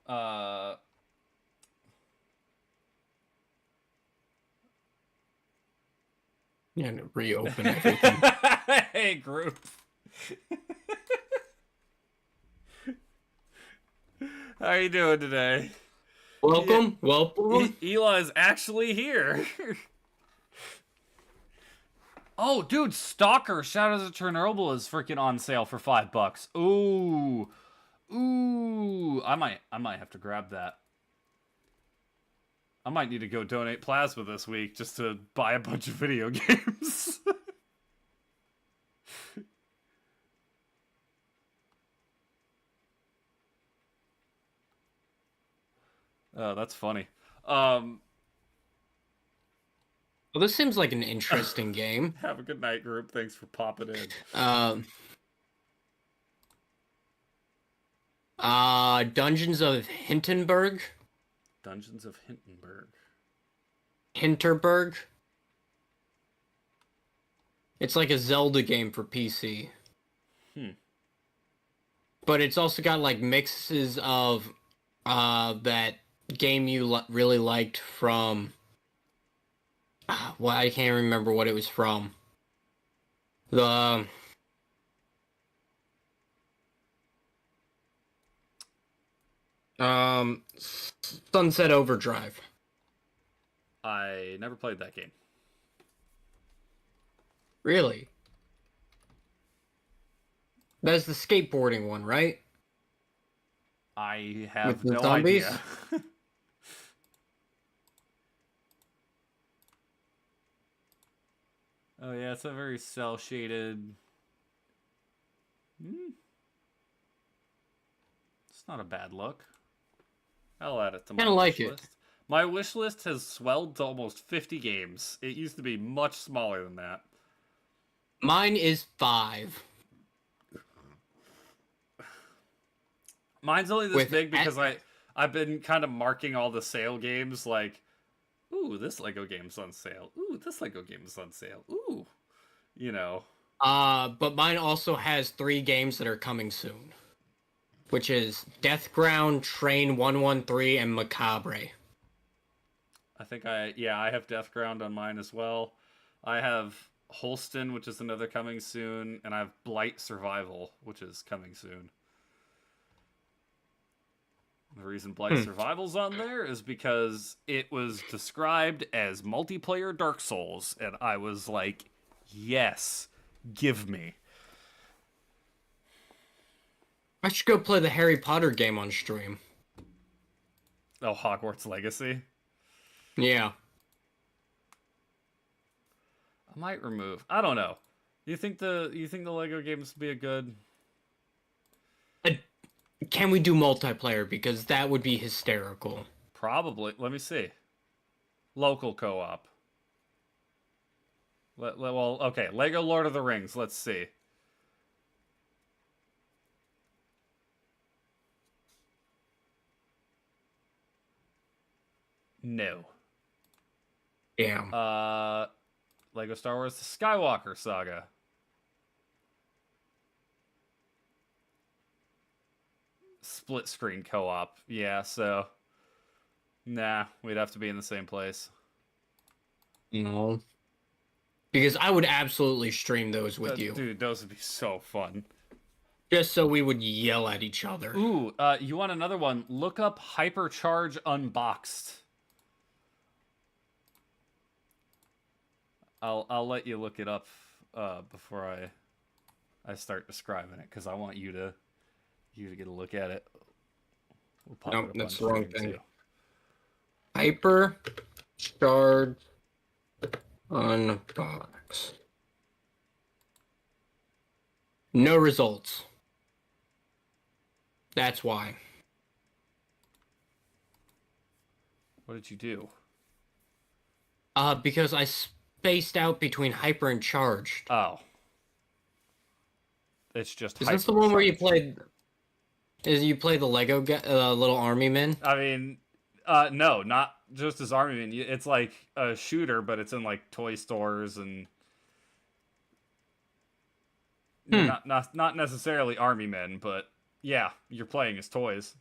Uh And reopen everything. Hey group. How you doing today? Welcome, welcome. Eli's actually here. Oh, dude, Stalker Shadows of Chernobyl is freaking on sale for $5. Ooh. Ooh. I might have to grab that. I might need to go donate plasma this week just to buy a bunch of video games. Oh, that's funny. Well, this seems like an interesting game. Have a good night, group. Thanks for popping in. Dungeons of Hindenburg. Dungeons of Hindenburg. Hinterberg. It's like a Zelda game for PC. But it's also got like mixes of that game you really liked from well, I can't remember what it was from. The Sunset Overdrive. I never played that game. Really? That's the skateboarding one, right? I have With the no zombies? idea. Oh yeah, it's a very cell shaded. It's not a bad look. I'll add it to my Kinda like wish it. list. My wish list has swelled to almost 50 games. It used to be much smaller than that. Mine is 5. Mine's only this With big because I've been kind of marking all the sale games like, ooh, this Lego game's on sale. Ooh, this Lego game's on sale. Ooh, you know. But mine also has 3 games that are coming soon, which is Deathground, Train 113, and Macabre. I have Deathground on mine as well. I have Holston, which is another coming soon, and I have Blight Survival, which is coming soon. The reason Blight Survival's on there is because it was described as multiplayer Dark Souls, and I was like, yes, give me. I should go play the Harry Potter game on stream. Oh, Hogwarts Legacy? Yeah. I might remove. I don't know. You think the Lego games would be a good? Can we do multiplayer? Because that would be hysterical. Probably. Let me see. Local co-op. Well, okay. Lego Lord of the Rings. Let's see. No. Damn. Lego Star Wars: The Skywalker Saga. Split screen co-op. Yeah, so nah, we'd have to be in the same place. No. Because I would absolutely stream those with you. Dude, those would be so fun. Just so we would yell at each other. Ooh, you want another one? Look up Hypercharge Unboxed. I'll let you look it up before I I start describing it because I want you to get a look at it. We'll pop Nope, it up on that's the wrong stream thing. too. Hyper Charge Unbox. No results. That's why. What did you do? Because I spaced out between Hyper and Charged. Oh, it's just Is this the one where you hypercharged. played? Is you play the Lego little army men? I mean, no, not just as Army Man. It's like a shooter, but it's in like toy stores and Hmm. not necessarily Army Men, but yeah, you're playing as toys.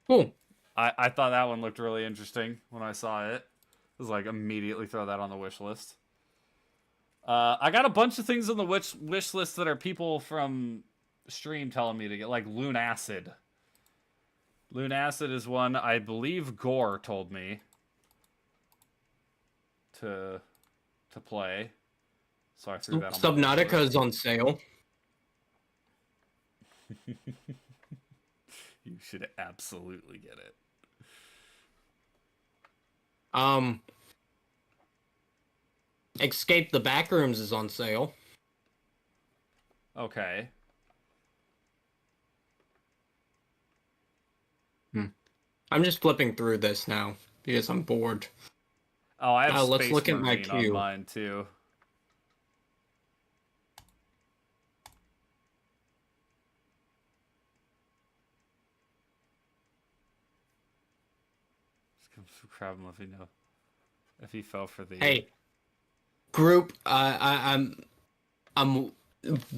Cool. I thought that one looked really interesting when I saw it. I was like, immediately throw that on the wish list. I got a bunch of things on the wish list that are people from stream telling me to get, like Loon Acid. Loon Acid is one I believe Gore told me to play. So I threw that on my wish Subnautica list. is on sale. You should absolutely get it. Escape the Backrooms is on sale. Okay. I'm just flipping through this now because I'm bored. Oh, I have Let's Space look at my Marine on queue. mine too. Just grab him if he fell for the. Hey, group. I'm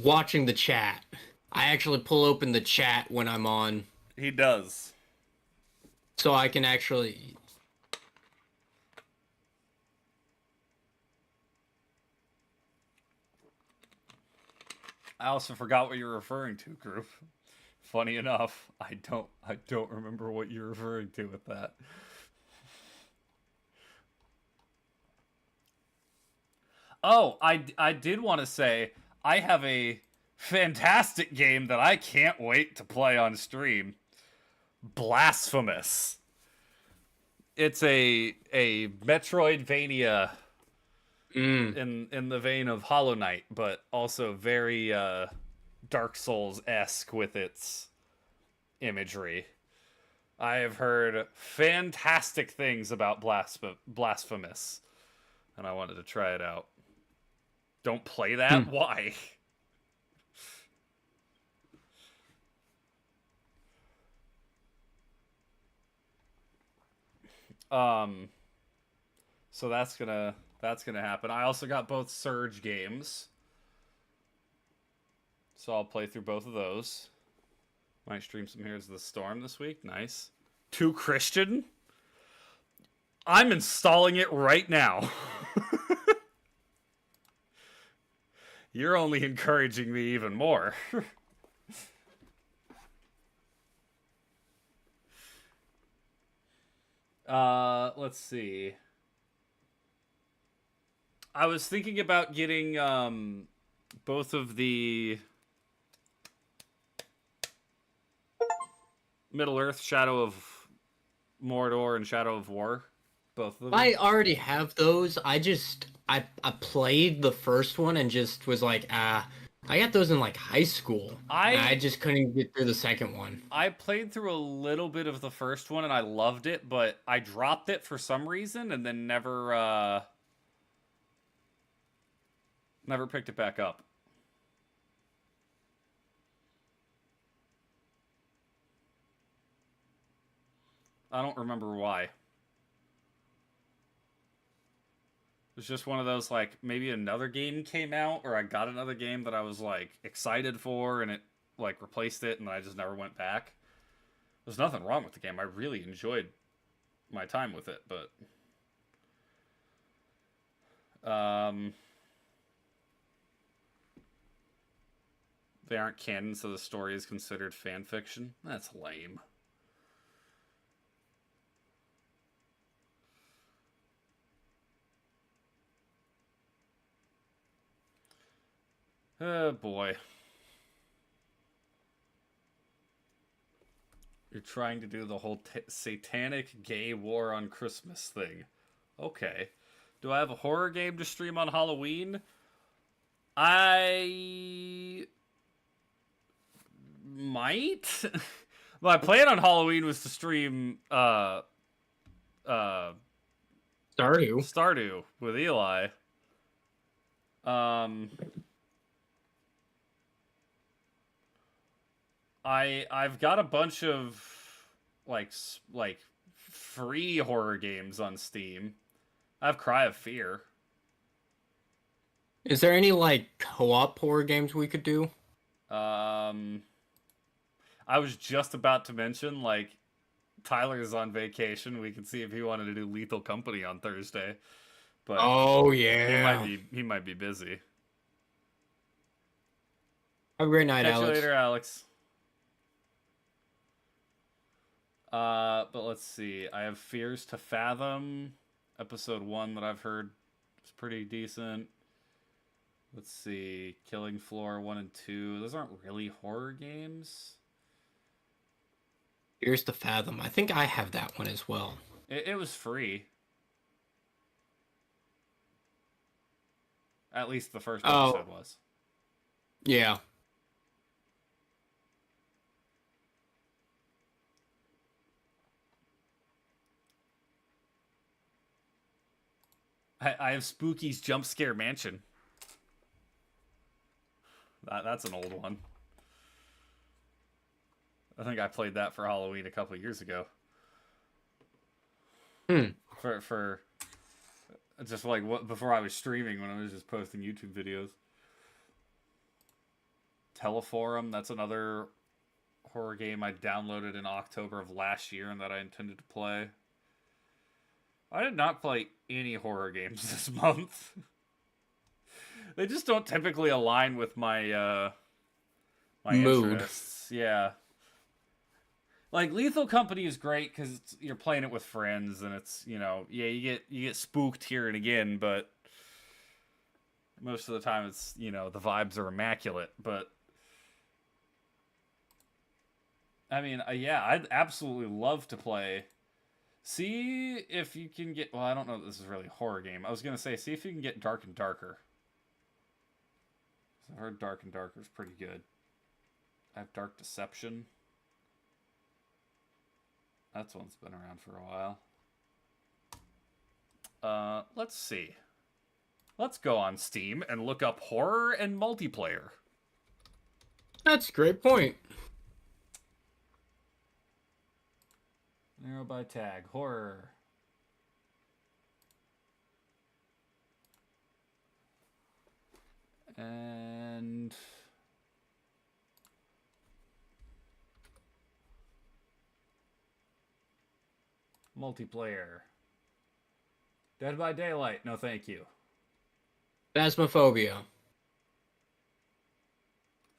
watching the chat. I actually pull open the chat when I'm on, He does. so I can actually. I also forgot what you're referring to, group. Funny enough, I don't remember what you're referring to with that. Oh, I did want to say I have a fantastic game that I can't wait to play on stream. Blasphemous. It's a Metroidvania in the vein of Hollow Knight, but also very Dark Souls-esque with its imagery. I have heard fantastic things about Blasphemous, and I wanted to try it out. Don't play that? Why? So that's gonna happen. I also got both Surge games, so I'll play through both of those. Might stream some Heroes of the Storm this week. Nice. 2 Christian. I'm installing it right now. You're only encouraging me even more. Let's see. I was thinking about getting both of the Middle-earth, Shadow of Mordor, and Shadow of War. Both of them. I already have those. I played the first one and just was like, I got those in like high school. I just couldn't get through the second one. I played through a little bit of the first one and I loved it, but I dropped it for some reason and then never picked it back up. I don't remember why. It was just one of those, like, maybe another game came out, or I got another game that I was, like, excited for, and it, like, replaced it, and I just never went back. There's nothing wrong with the game. I really enjoyed my time with it, but... They aren't canon, so the story is considered fan fiction? That's lame. Oh boy. You're trying to do the whole satanic gay war on Christmas thing. Okay. Do I have a horror game to stream on Halloween? I might. My plan on Halloween was to stream uh Stardew. Stardew with Eli. Um I've got a bunch of like free horror games on Steam. I have Cry of Fear. Is there any like co-op horror games we could do? Um I was just about to mention like Tyler's on vacation. We could see if he wanted to do Lethal Company on Thursday. But Oh he might yeah. be busy. Have a great night, Catch you Alex. later, Alex. But let's see. I have Fears to Fathom, episode 1 that I've heard is pretty decent. Let's see. Killing Floor 1 and 2. Those aren't really horror games. Here's the Fathom. I think I have that one as well. It was free. At least the first episode was. Yeah. I have Spooky's Jump Scare Mansion. That's an old one. I think I played that for Halloween a couple years ago. For just like what before I was streaming when I was just posting YouTube videos. Teleforum, that's another horror game I downloaded in October of last year and that I intended to play. I did not play any horror games this month. They just don't typically align with my my Mood. interests. Yeah. Like Lethal Company is great because you're playing it with friends and it's yeah you get spooked here and again, but most of the time it's the vibes are immaculate. But I mean yeah, I'd absolutely love to play. See if you can get. Well, I don't know if this is really a horror game. I was gonna say see if you can get Dark and Darker. I've heard Dark and Darker is pretty good. I have Dark Deception. That's one's been around for a while. Let's see. Let's go on Steam and look up horror and multiplayer. That's a great point. Narrow by tag. Horror. And multiplayer. Dead by Daylight. No, thank you. Phasmophobia.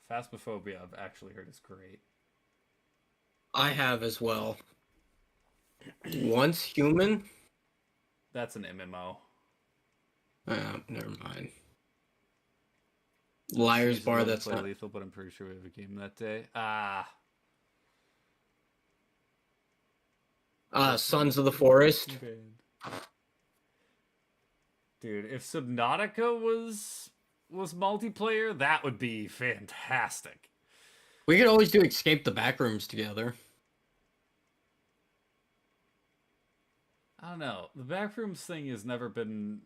Phasmophobia, I've actually heard is great. I have as well. Once Human? That's an MMO. Never mind. Liar's Bar, that's play not Lethal, but I'm pretty sure we have a game that day. Sons of the Forest. Dude, if Subnautica was multiplayer, that would be fantastic. We could always do Escape the Backrooms together. I don't know. The Backrooms thing has never been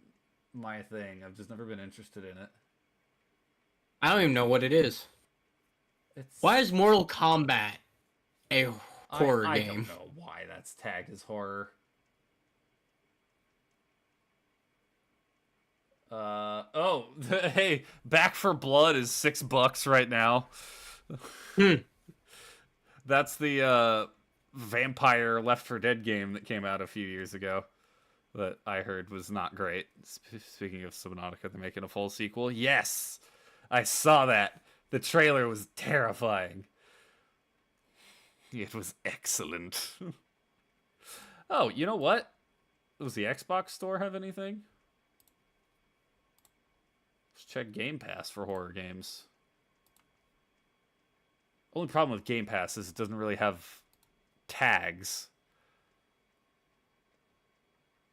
my thing. I've just never been interested in it. I don't even know what it is. Why is Mortal Kombat a horror game? I don't know why that's tagged as horror. Hey, Back for Blood is $6 right now. That's the vampire Left 4 Dead game that came out a few years ago that I heard was not great. Speaking of Subnautica, they're making a full sequel. Yes, I saw that. The trailer was terrifying. It was excellent. Oh, you know what? Does the Xbox store have anything? Let's check Game Pass for horror games. Only problem with Game Pass is it doesn't really have tags.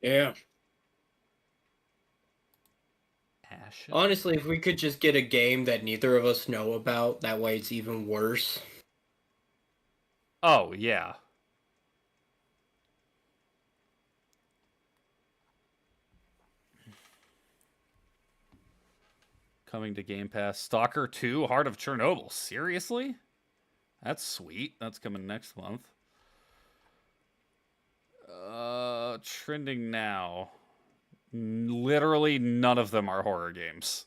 Yeah. Ashen? Honestly, if we could just get a game that neither of us know about, that way it's even worse. Oh, yeah. Coming to Game Pass. Stalker 2, Heart of Chernobyl. Seriously? That's sweet. That's coming next month. Trending now. Literally none of them are horror games.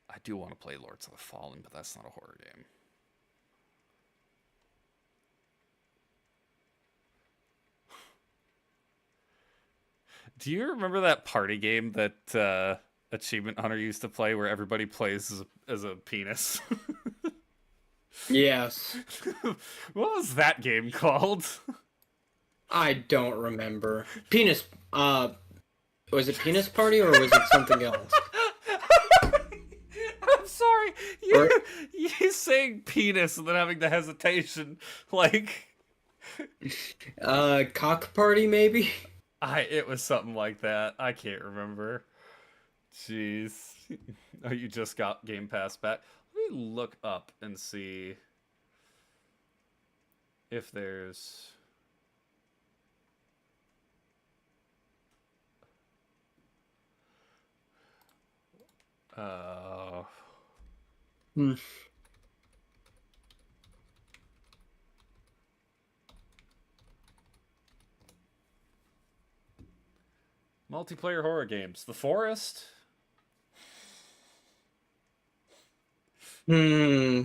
I do want to play Lords of the Fallen, but that's not a horror game. Do you remember that party game that Achievement Hunter used to play where everybody plays as a penis? Yes. What was that game called? I don't remember. Penis, was it Penis Party or was it something else? I'm sorry. Or, You saying penis and then having the hesitation. Like, Cock Party maybe? it was something like that. I can't remember. Jeez. Oh, you just got Game Pass back. Let me look up and see if there's... Hmm. multiplayer horror games. The Forest? Hmm.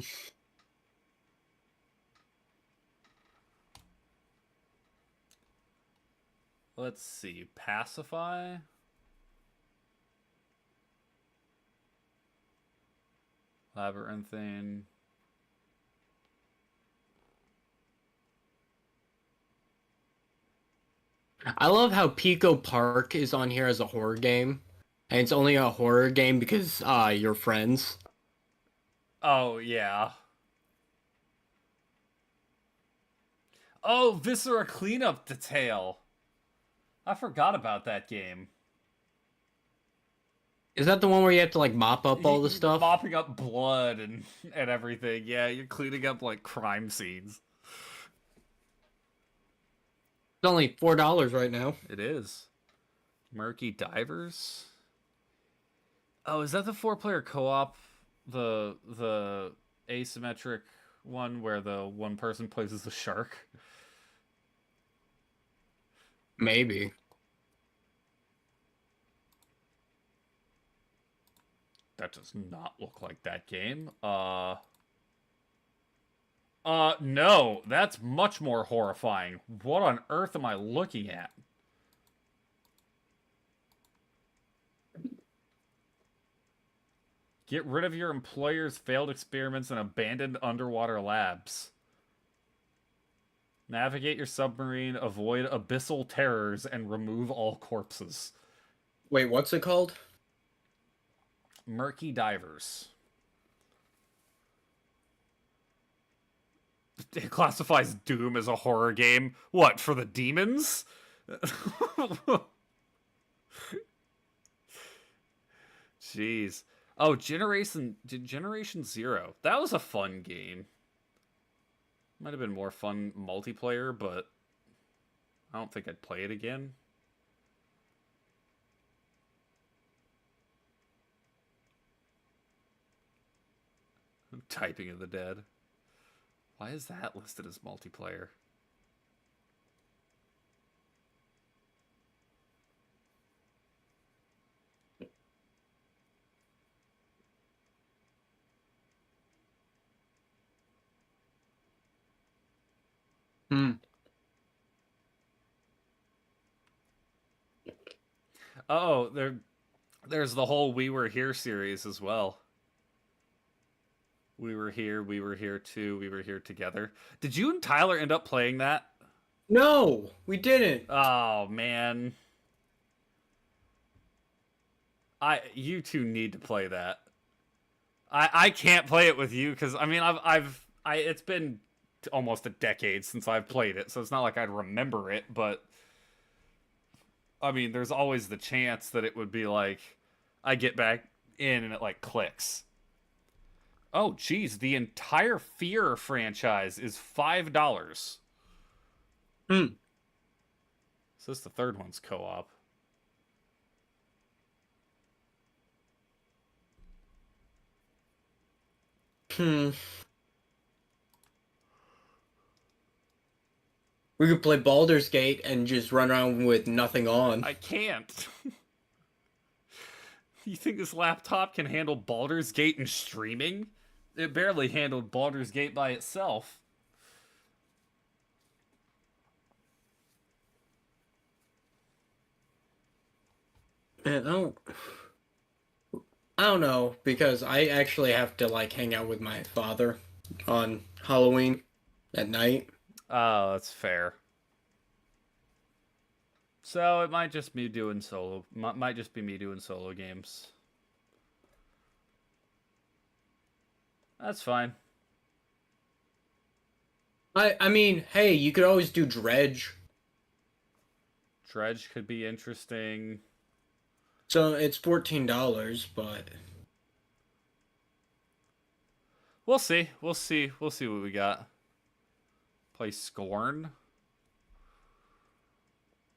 Let's see. Pacify? Labyrinthine. I love how Pico Park is on here as a horror game. And it's only a horror game because, you're friends. Oh, yeah. Oh, Viscera Cleanup Detail. I forgot about that game. Is that the one where you have to, like, mop up all the stuff? Mopping up blood and everything. Yeah, you're cleaning up, like, crime scenes. It's only $4 right now. It is. Murky Divers? Oh, is that the 4-player co-op? The asymmetric one where the one person plays as a shark? Maybe. That does not look like that game. No, that's much more horrifying. What on earth am I looking at? Get rid of your employer's failed experiments and abandoned underwater labs. Navigate your submarine, avoid abyssal terrors, and remove all corpses. Wait, what's it called? Murky Divers. It classifies Doom as a horror game. What, for the demons? Jeez. Oh, Generation Zero. That was a fun game. Might have been more fun multiplayer, but I don't think I'd play it again. Typing of the Dead. Why is that listed as multiplayer? Hmm. Oh, there's the whole We Were Here series as well. We were here too, we were here together. Did you and Tyler end up playing that? No, we didn't. Oh, man. You two need to play that. I can't play it with you because I mean it's been almost a decade since I've played it, so it's not like I'd remember it, but I mean there's always the chance that it would be like I get back in and it like clicks. Oh geez, the entire Fear franchise is $5. Hmm. So this the third one's co-op. Hmm. We could play Baldur's Gate and just run around with nothing on. I can't. You think this laptop can handle Baldur's Gate and streaming? It barely handled Baldur's Gate by itself. Man, I don't know, because I actually have to like hang out with my father on Halloween at night. Oh, that's fair. So it might just be doing solo. Might just be me doing solo games. That's fine. I mean, hey, you could always do Dredge. Dredge could be interesting. So it's $14, but We'll see. We'll see. We'll see what we got. Play Scorn.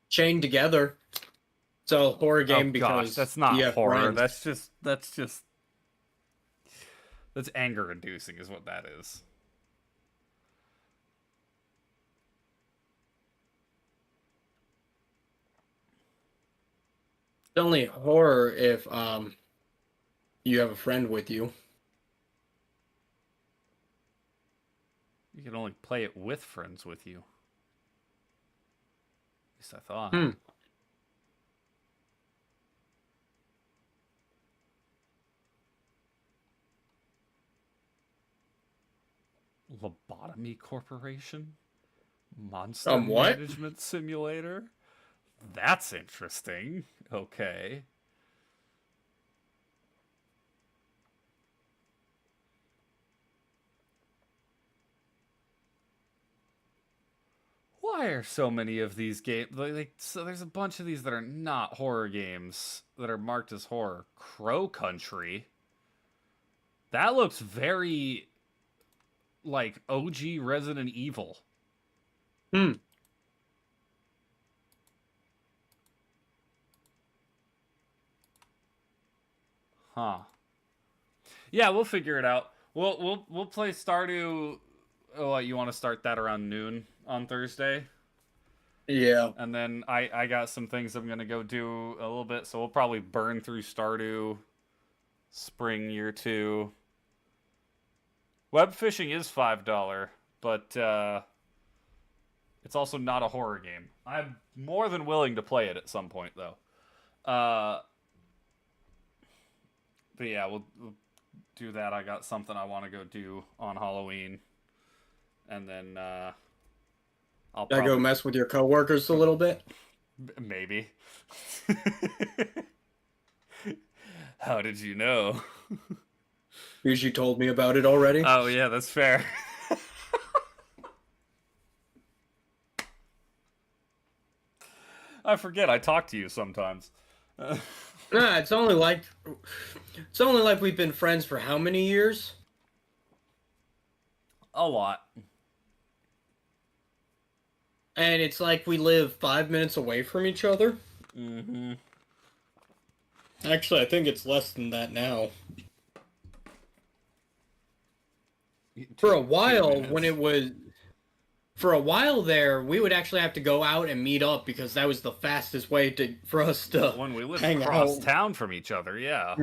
Chained Together. So a horror game Oh because gosh, that's not you have horror. friends. That's anger inducing is what that is. It's only horror if you have a friend with you. You can only play it with friends with you. At least I thought. Hmm. Lobotomy Corporation? Monster What? Management Simulator? That's interesting. Okay. Why are so many of these games so there's a bunch of these that are not horror games that are marked as horror. Crow Country. That looks very like OG Resident Evil. Hmm. Huh. Yeah, we'll figure it out. We'll play Stardew. Oh, what, you want to start that around noon on Thursday? Yeah. And then I got some things I'm gonna go do a little bit, so we'll probably burn through Stardew spring year 2. Web fishing is $5, but it's also not a horror game. I'm more than willing to play it at some point though. But yeah, we'll do that. I got something I want to go do on Halloween, and then I'll I go mess with your coworkers a little bit. Maybe. How did you know? Because you told me about it already. Oh yeah, that's fair. I forget. I talk to you sometimes. Nah, it's only like we've been friends for how many years? A lot. And it's like we live 5 minutes away from each other. Mm-hmm. Actually, I think it's less than that now. For a while, when it was... For a while there, we would actually have to go out and meet up because that was the fastest way for us to when we lived hang across out. town from each other, yeah.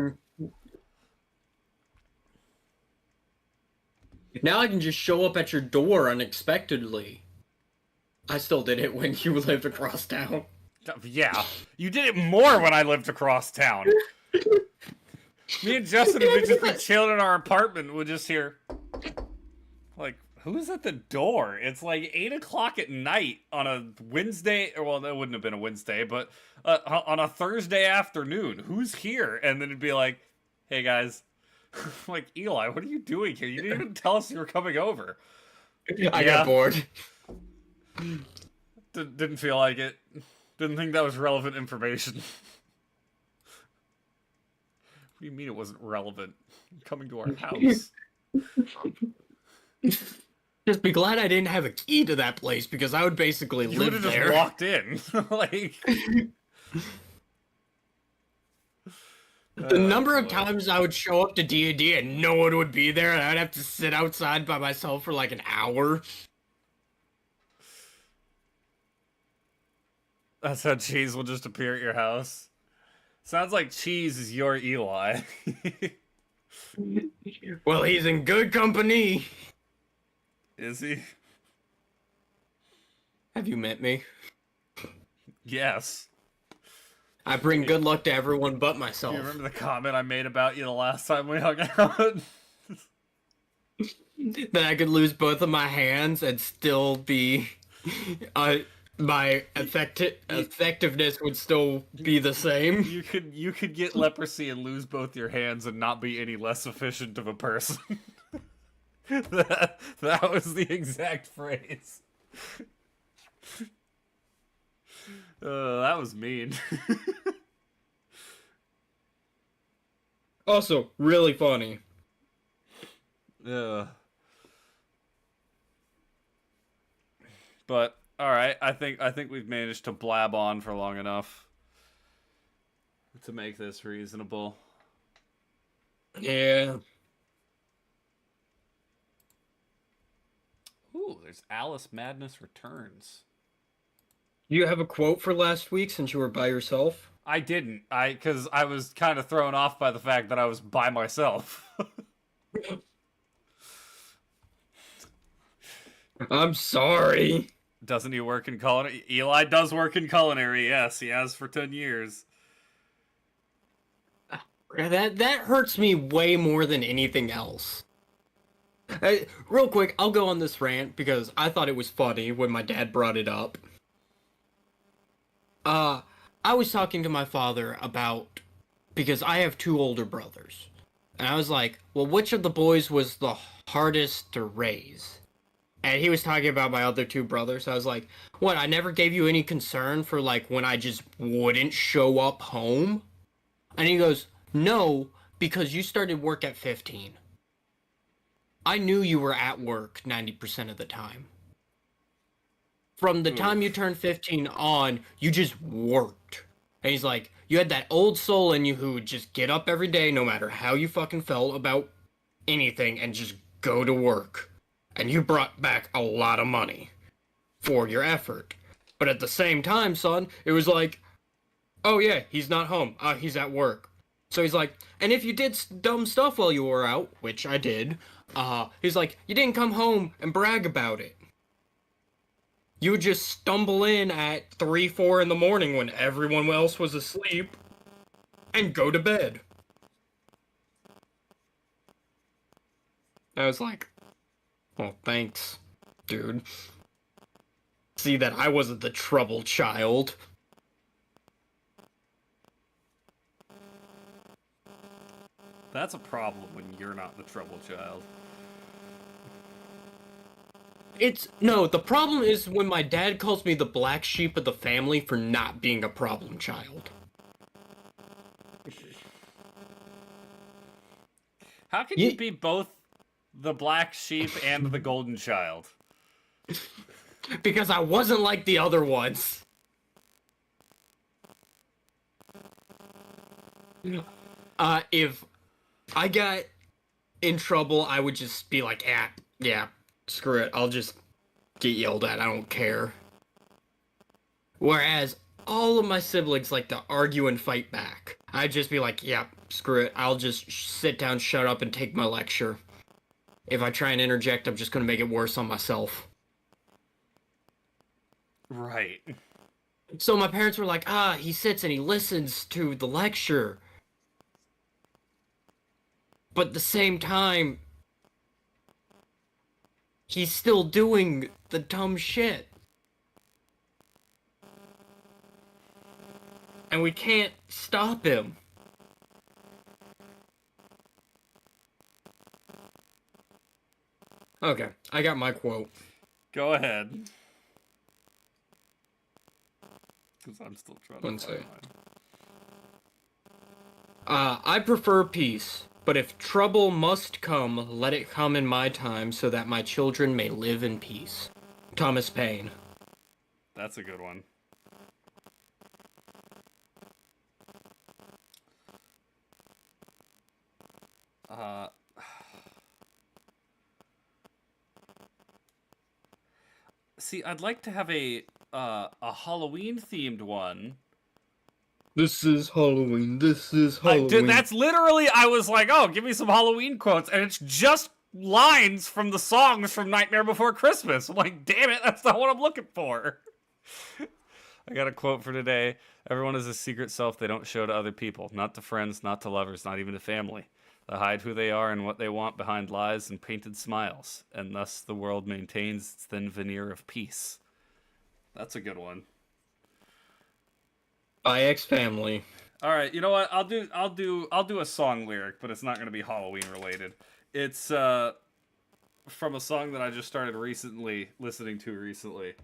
Now I can just show up at your door unexpectedly. I still did it when you lived across town. Yeah, you did it more when I lived across town. Me and Justin would just be chilling in our apartment. We'd just hear, Like, who's at the door? It's like 8 o'clock at night on a Wednesday. Well, that wouldn't have been a Wednesday, but on a Thursday afternoon. Who's here? And then it'd be like, hey guys. Like, Eli, what are you doing here? You didn't even tell us you were coming over. I got bored. Didn't feel like it. Didn't think that was relevant information. What do you mean it wasn't relevant? Coming to our house. Just be glad I didn't have a key to that place because I would basically You live would have there. just walked in. Like. The number of times I would show up to D&D and no one would be there and I'd have to sit outside by myself for like an hour. That's how Cheese will just appear at your house. Sounds like Cheese is your Eli. Well, he's in good company. Is he? Have you met me? Yes. I bring good luck to everyone but myself. You remember the comment I made about you the last time we hung out? That I could lose both of my hands and still be... my effectiveness would still be the same. You could get leprosy and lose both your hands and not be any less efficient of a person. That was the exact phrase. That was mean. Also, really funny. But all right, I think we've managed to blab on for long enough to make this reasonable. Yeah. Ooh, there's Alice Madness Returns. Do you have a quote for last week since you were by yourself? I didn't. Because I was kind of thrown off by the fact that I was by myself. I'm sorry. Doesn't he work in culinary? Eli does work in culinary, yes. He has for 10 years. That hurts me way more than anything else. Real quick, I'll go on this rant because I thought it was funny when my dad brought it up. I was talking to my father about, because I have two older brothers. And I was like, well, which of the boys was the hardest to raise? And he was talking about my other two brothers. I was like, what, I never gave you any concern for, like, when I just wouldn't show up home? And he goes, no, because you started work at 15. I knew you were at work 90% of the time. From the time you turned 15 on, you just worked. And he's like, you had that old soul in you who would just get up every day, no matter how you fucking felt about anything, and just go to work. And you brought back a lot of money for your effort. But at the same time, son, it was like, oh yeah, he's not home. He's at work. So he's like, and if you did dumb stuff while you were out, which I did, he's like, you didn't come home and brag about it. You would just stumble in at 3, 4 in the morning when everyone else was asleep and go to bed. I was like, well, thanks, dude. See that I wasn't the troubled child. That's a problem when you're not the troubled child. No, the problem is when my dad calls me the black sheep of the family for not being a problem child. How can you be both the black sheep and the golden child? Because I wasn't like the other ones. If I got in trouble, I would just be like, yeah, screw it. I'll just get yelled at. I don't care. Whereas all of my siblings like to argue and fight back. I'd just be like, yeah, screw it. I'll just sit down, shut up, and take my lecture. If I try and interject, I'm just going to make it worse on myself. Right. So my parents were like, he sits and he listens to the lecture. But at the same time, he's still doing the dumb shit. And we can't stop him. Okay, I got my quote. Go ahead. Because I'm still trying One to find second. mine. I prefer peace, but if trouble must come, let it come in my time so that my children may live in peace. Thomas Paine. That's a good one. See, I'd like to have a Halloween themed one. This is Halloween. This is Halloween. Dude, that's literally, I was like, oh, give me some Halloween quotes, and it's just lines from the songs from Nightmare Before Christmas. I'm like, damn it, that's not what I'm looking for. I got a quote for today. Everyone has a secret self they don't show to other people, not to friends, not to lovers, not even to family. They hide who they are and what they want behind lies and painted smiles, and thus the world maintains its thin veneer of peace. That's a good one. By X Family. All right, you know what? I'll do a song lyric, but it's not going to be Halloween related. It's from a song that I just started listening to recently.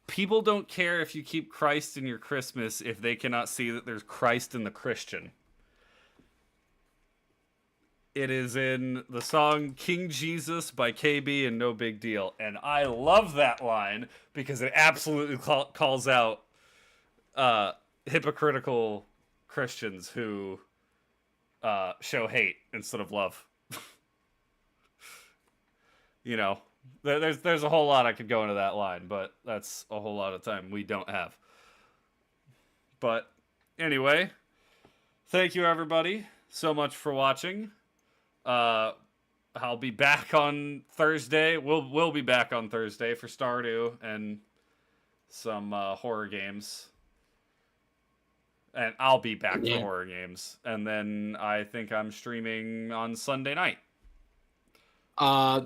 People don't care if you keep Christ in your Christmas if they cannot see that there's Christ in the Christian. It is in the song King Jesus by KB and No Big Deal. And I love that line because it absolutely calls out hypocritical Christians who show hate instead of love. You know, there's a whole lot I could go into that line, but that's a whole lot of time we don't have. But anyway, thank you everybody so much for watching. I'll be back on Thursday. We'll be back on Thursday for Stardew and some horror games. And I'll be back for horror games. And then I think I'm streaming on Sunday night.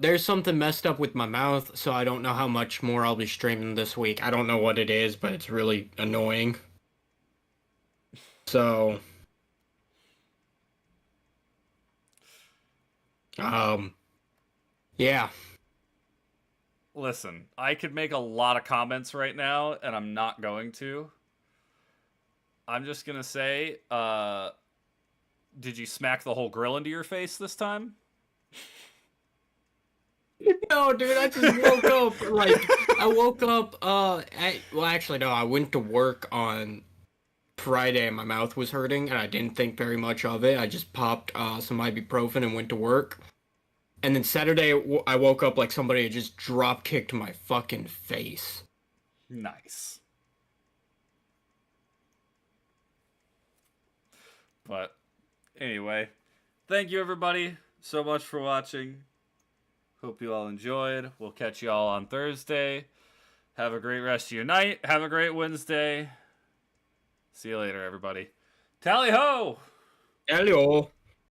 There's something messed up with my mouth, so I don't know how much more I'll be streaming this week. I don't know what it is, but it's really annoying. So, yeah. Listen, I could make a lot of comments right now, and I'm not going to. I'm just gonna say, did you smack the whole grill into your face this time? No, dude, I just woke up, I woke up, well, actually, no, I went to work on Friday and my mouth was hurting, and I didn't think very much of it. I just popped, some ibuprofen and went to work. And then Saturday, I woke up like somebody had just drop-kicked my fucking face. Nice. But, anyway, thank you everybody so much for watching. Hope you all enjoyed. We'll catch you all on Thursday. Have a great rest of your night. Have a great Wednesday. See you later, everybody. Tally ho! Hello.